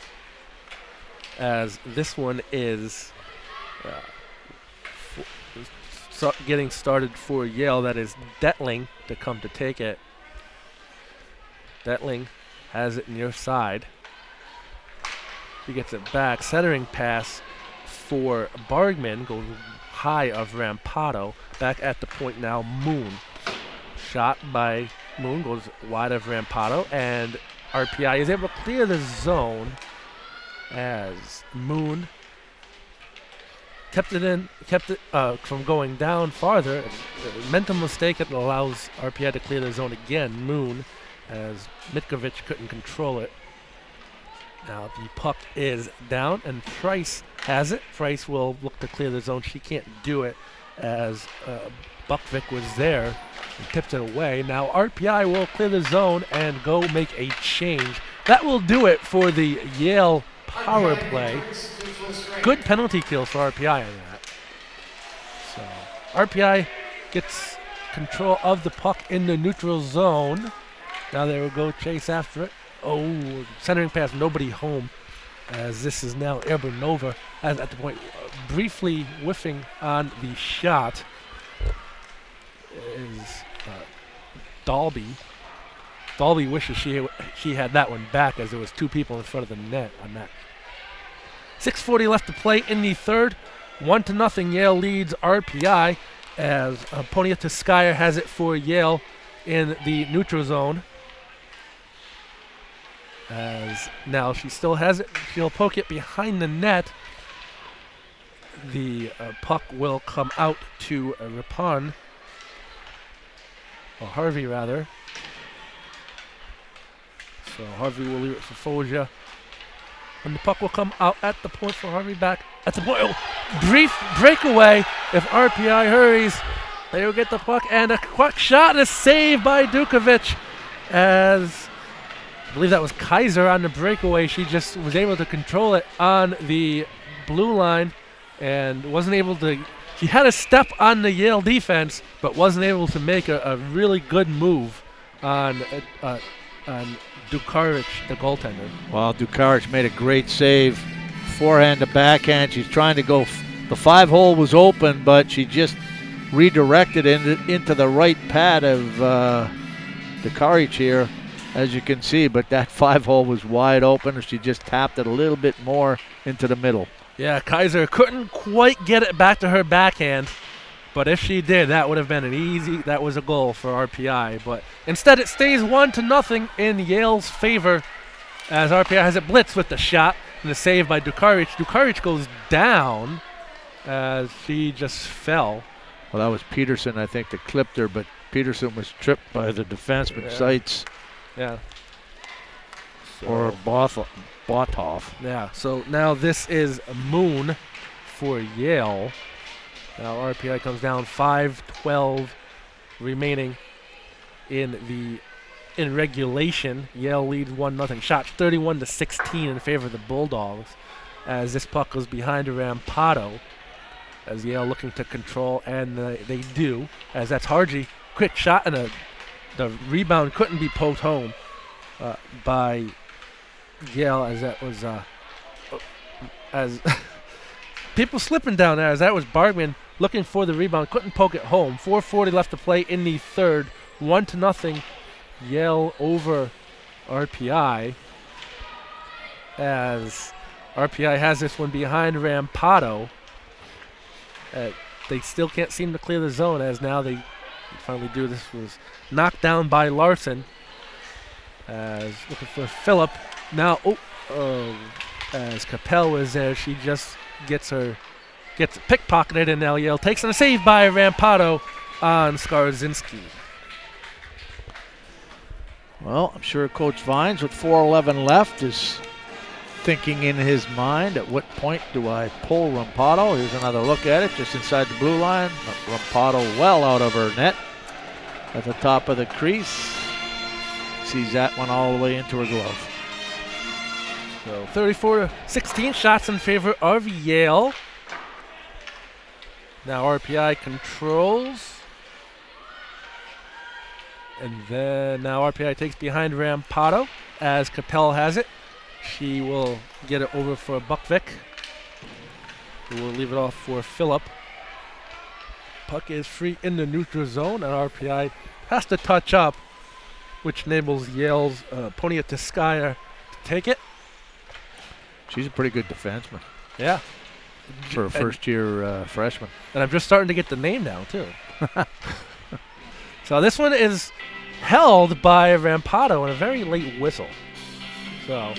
C: As this one is getting started for Yale. That is Detling to come to take it. Detling has it near side. He gets it back. Centering pass for Bargman. Goes high of Rampato. Back at the point now, Moon. Shot by Moon. Goes wide of Rampato. And RPI is able to clear the zone as Moon kept it from going down farther. A mental mistake that allows RPI to clear the zone again. Moon, as Mitkovic couldn't control it. Now the puck is down, and Price has it. Price will look to clear the zone. She can't do it as Buckvik was there and tipped it away. Now RPI will clear the zone and go make a change. That will do it for the Yale power play. Good penalty kills for RPI on that. So RPI gets control of the puck in the neutral zone. Now they will go chase after it. Oh, centering pass, nobody home. As this is now Erbernova at the point, briefly whiffing on the shot is Dalby. Dalby wishes she had that one back, as there was two people in front of the net on that. 6:40 left to play in the third. 1-0 Yale leads RPI as Poniatowskaya has it for Yale in the neutral zone. As now she still has it. She'll poke it behind the net. The puck will come out to Rapon. Or Harvey, rather. So Harvey will leave it for Foggia. And the puck will come out at the point for Harvey back at the point. Oh, brief breakaway. If RPI hurries, they will get the puck. And a quick shot and a save by Dukovic. As I believe that was Kaiser on the breakaway. She just was able to control it on the blue line and wasn't able to. She had a step on the Yale defense, but wasn't able to make a really good move on Dukaric, the goaltender.
D: Well, Dukaric made a great save. Forehand to backhand. She's trying to go. The 5-hole was open, but she just redirected into the right pad of Dukaric here, as you can see. But that 5-hole was wide open. She just tapped it a little bit more into the middle.
C: Yeah, Kaiser couldn't quite get it back to her backhand. But if she did, that would have been that was a goal for RPI. But instead it stays 1-0 in Yale's favor as RPI has it blitzed with the shot and the save by Dukaric. Dukaric goes down as she just fell.
D: Well, that was Peterson, I think, that clipped her, but Peterson was tripped by the defenseman, Seitz.
C: Yeah.
D: Or Bothoff.
C: Yeah, so now this is Moon for Yale. Now RPI comes down 5:12 remaining in regulation. Yale leads 1-0. Shots 31-16 in favor of the Bulldogs as this puck goes behind Rampado. As Yale looking to control, and they do. As that's Harji, quick shot, and the rebound couldn't be poked home by Yale, as that was as people slipping down there. As that was Bargman looking for the rebound, couldn't poke it home. 4:40 left to play in the third. 1-0 Yale over RPI. As RPI has this one behind Rampado. They still can't seem to clear the zone, as now they finally do. This was knocked down by Larson. As looking for Phillip. Now, as Capel was there, she just gets pickpocketed, and now Yale takes on a save by Rampado on Skarzinski.
D: Well, I'm sure Coach Vines, with 4:11 left, is thinking in his mind, at what point do I pull Rampado? Here's another look at it, just inside the blue line. Rampado well out of her net at the top of the crease. Sees that one all the way into her glove.
C: So 34-16 shots in favor of Yale. Now RPI controls. And then now RPI takes behind Rampado as Capel has it. She will get it over for Buckvik, who will leave it off for Phillip. Puck is free in the neutral zone, and RPI has to touch up, which enables Yale's Poniatskaya to take it.
D: She's a pretty good defenseman.
C: Yeah.
D: For a first-year freshman.
C: And I'm just starting to get the name down, too. So this one is held by Rampado in a very late whistle. So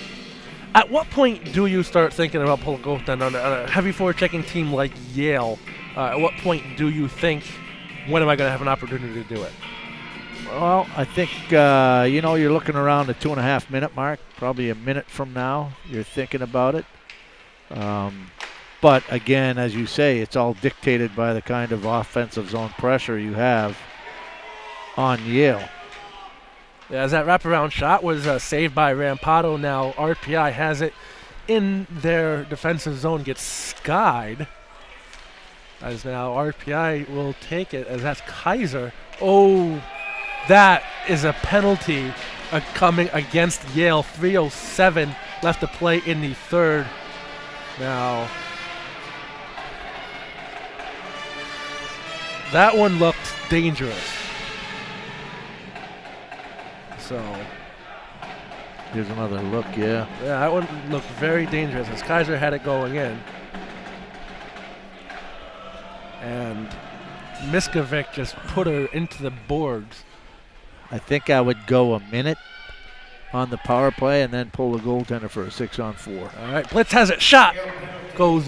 C: at what point do you start thinking about pulling goaltender on a heavy forward-checking team like Yale? At what point do you think, when am I going to have an opportunity to do it?
D: Well, I think, you're looking around the 2.5-minute mark, probably a minute from now. You're thinking about it. But, again, as you say, it's all dictated by the kind of offensive zone pressure you have on Yale.
C: Yeah, as that wraparound shot was saved by Rampado. Now RPI has it in their defensive zone, gets skied. As now RPI will take it, as that's Kaiser. Oh, that is a penalty coming against Yale. 3:07 left to play in the third. Now, that one looked dangerous. So
D: here's another look, yeah.
C: Yeah, that one looked very dangerous as Kaiser had it going in. And Miskovic just put her into the boards.
D: I think I would go a minute on the power play and then pull the goaltender for a 6-on-4.
C: All right, Blitz has it. Shot goes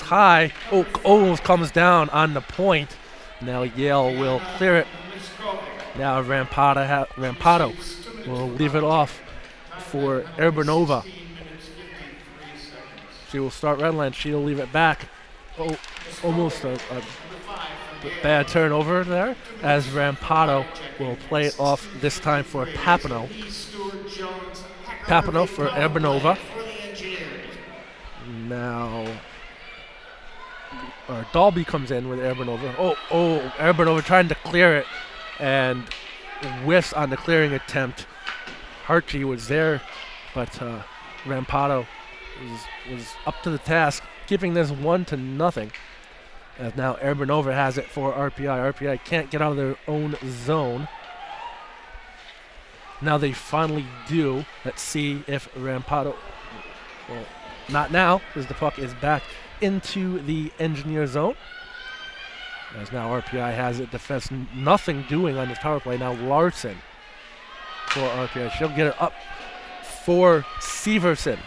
C: high. Oh, almost comes down on the point. Now Yale will clear it. Now Rampado will leave it off for Erbanova. She will start red line. She'll leave it back. Oh, almost a bad turnover there, as Rampato will play it off this time for Papineau. Papineau for Urbanova. Now, Dalby comes in with Urbanova. Oh, Urbanova trying to clear it and whiffs on the clearing attempt. Hartje was there, but Rampato was up to the task, keeping this 1-0. As now Urbanova has it for RPI. RPI can't get out of their own zone. Now they finally do. Let's see if Rampato... Well, not now, because the puck is back into the engineer zone. As now RPI has it. Defense nothing doing on this power play. Now Larson for RPI. She'll get it up for Severson.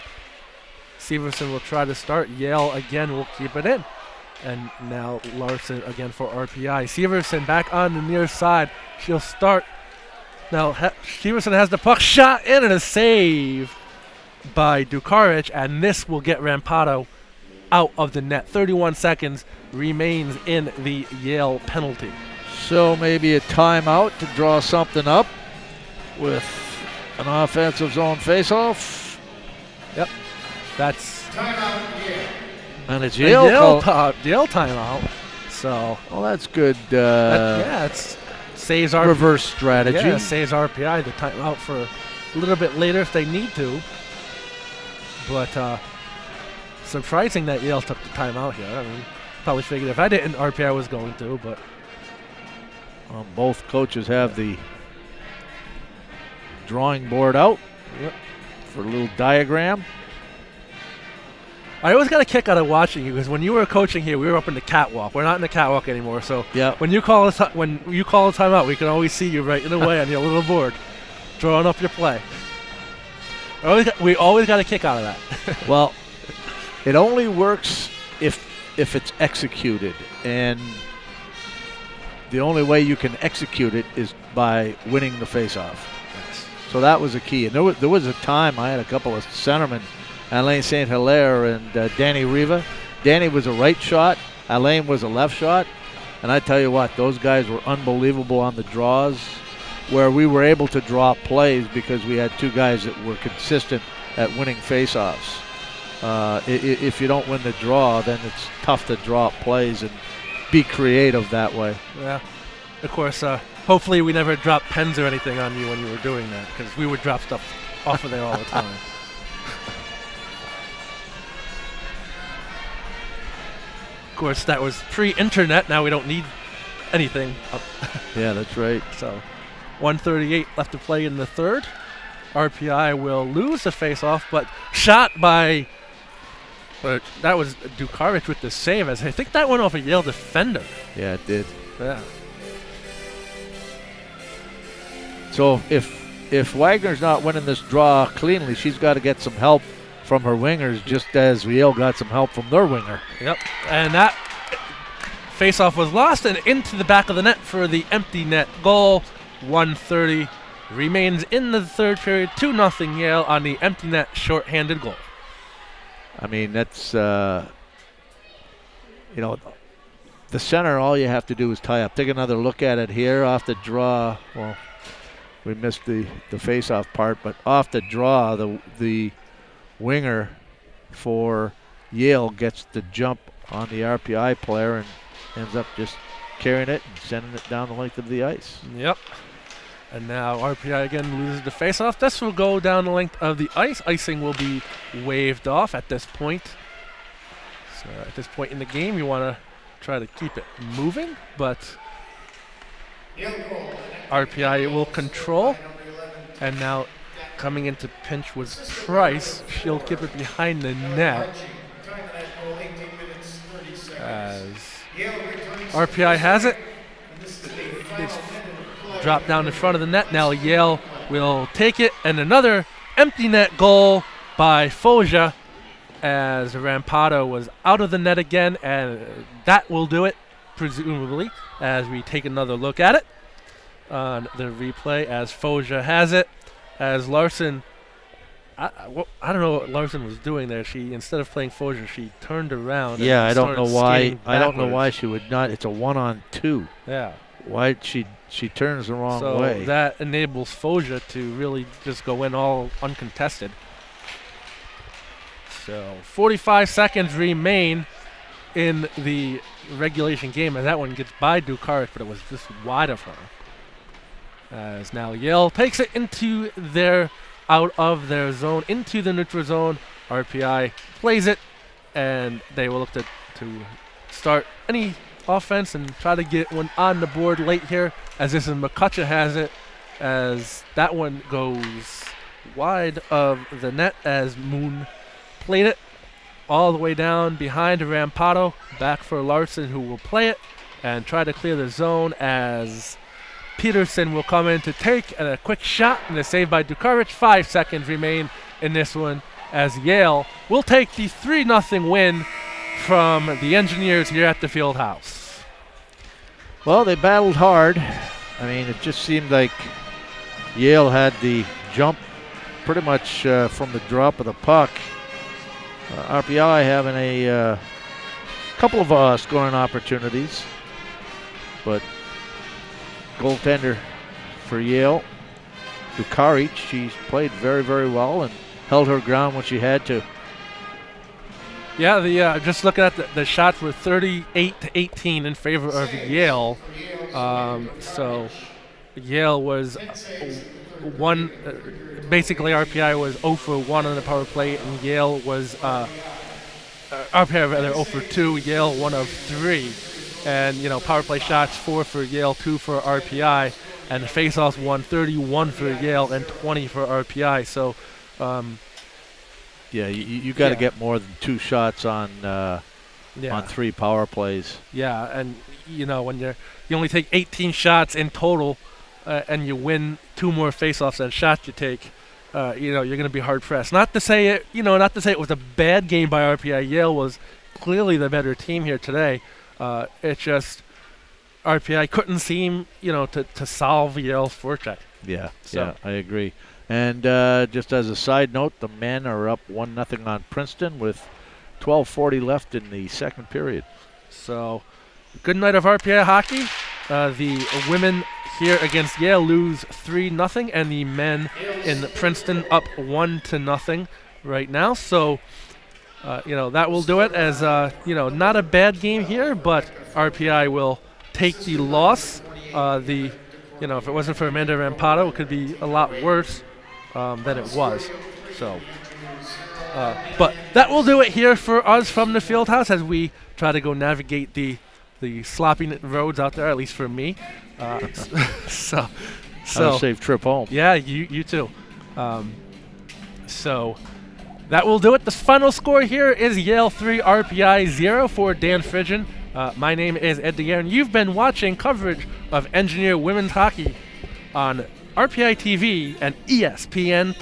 C: Severson will try to start. Yale again will keep it in. And now Larson again for RPI. Severson back on the near side. She'll start. Now Severson has the puck shot in and a save by Dukaric. And this will get Rampato out of the net. 31 seconds remains in the Yale penalty.
D: So maybe a timeout to draw something up with an offensive zone faceoff.
C: Yep. That's
D: and it's Yale
C: timeout. So
D: well, that's good.
C: It's saves our
D: reverse strategy.
C: Yeah, saves RPI the timeout for a little bit later if they need to. But surprising that Yale took the timeout here. I mean, probably figured if I didn't, RPI was going to. But
D: both coaches have the drawing board out for a little diagram.
C: I always got a kick out of watching you because when you were coaching here, we were up in the catwalk. We're not in the catwalk anymore, so when you call a timeout, we can always see you right in the way on your little board, drawing up your play. We always got a kick out of that.
D: Well, it only works if it's executed, and the only way you can execute it is by winning the faceoff.
C: Yes.
D: So that was a key. And there was a time I had a couple of centermen, Alain St. Hilaire and Danny Riva. Danny was a right shot. Alain was a left shot. And I tell you what, those guys were unbelievable on the draws, where we were able to draw plays because we had two guys that were consistent at winning faceoffs. If you don't win the draw, then it's tough to draw up plays and be creative that way.
C: Yeah. Of course, hopefully we never dropped pens or anything on you when you were doing that, because we would drop stuff off of there all the time. Of course, that was pre-internet. Now we don't need anything.
D: Yeah, that's right.
C: So 1:38 left to play in the third. RPI will lose the face-off, but shot by... that was Dukaric with the save. As I think that went off a Yale defender.
D: Yeah, it did.
C: Yeah.
D: So if Wagner's not winning this draw cleanly, she's got to get some help from her wingers, just as Yale got some help from their winger.
C: Yep. And that face-off was lost and into the back of the net for the empty net goal. 1:30 remains in the third period. 2-0 Yale on the empty net shorthanded goal.
D: I mean, that's, the center, all you have to do is tie up. Take another look at it here off the draw. Well, we missed the face-off part, but off the draw, the winger for Yale gets the jump on the RPI player and ends up just carrying it and sending it down the length of the ice.
C: Yep. And now RPI again loses the face-off. This will go down the length of the ice. Icing will be waved off at this point. So at this point in the game, you want to try to keep it moving, but RPI will control. And now coming into pinch was Price. She'll keep it behind the net. As RPI has it. It's dropped down in front of the net. Now Yale will take it, and another empty net goal by Foggia, as Rampato was out of the net again, and that will do it, presumably, as we take another look at it on the replay, as Foggia has it, as Larson I don't know what Larson was doing there. She, instead of playing Foja, she turned around.
D: Yeah,
C: and
D: I don't know
C: started
D: why.
C: skating
D: I don't know why
C: backwards.
D: she would not. It's a 1-on-2.
C: Yeah.
D: Why she turns the wrong
C: So
D: way?
C: that enables Foja to really just go in all uncontested. So 45 seconds remain in the regulation game, and that one gets by Dukaric, but it was just wide of her. As now Yale takes it out of their zone, into the neutral zone. RPI plays it, and they will look to start any offense and try to get one on the board late here, as this is McCutcheon has it, as that one goes wide of the net as Moon played it all the way down behind Rampado. Back for Larson, who will play it and try to clear the zone, as Peterson will come in to take a quick shot, and a save by Dukaric. 5 seconds remain in this one, as Yale will take the 3-0 win from the Engineers here at the field house.
D: Well, they battled hard. I mean, it just seemed like Yale had the jump pretty much from the drop of the puck. RPI having a couple of scoring opportunities, but goaltender for Yale, Dukaric, she's played very, very well and held her ground when she had to.
C: Yeah, just looking at the shots were 38-18 in favor of Yale. So Yale was basically RPI was 0 for 1 on the power play, and Yale was RPI rather 0 for 2. Yale 1 of 3, and power play shots 4 for Yale, 2 for RPI, and the faceoffs 31 for Yale and 20 for RPI. So.
D: Yeah, you got to get more than 2 shots on 3 power plays.
C: Yeah, and when you only take 18 shots in total, and you win 2 more faceoffs than shots you take, you're going to be hard pressed. Not to say it was a bad game by RPI. Yale was clearly the better team here today. It's just RPI couldn't seem to solve Yale's forecheck.
D: Yeah,
C: So.
D: I agree. And just as a side note, the men are up 1-0 on Princeton with 12:40 left in the second period.
C: So, good night of RPI hockey. The women here against Yale lose 3-0, and the men in Princeton up 1-0 right now. So, that will do it. As not a bad game here, but RPI will take the loss. If it wasn't for Amanda Rampado, it could be a lot worse than it was. So, but that will do it here for us from the field house as we try to go navigate the sloppy roads out there, at least for me. So
D: Have a safe trip home.
C: Yeah, you too. So that will do it. The final score here is Yale 3, RPI 0 for Dan Fridgen. My name is Ed DeGuerre, and you've been watching coverage of Engineer women's hockey on RPI TV and ESPN+.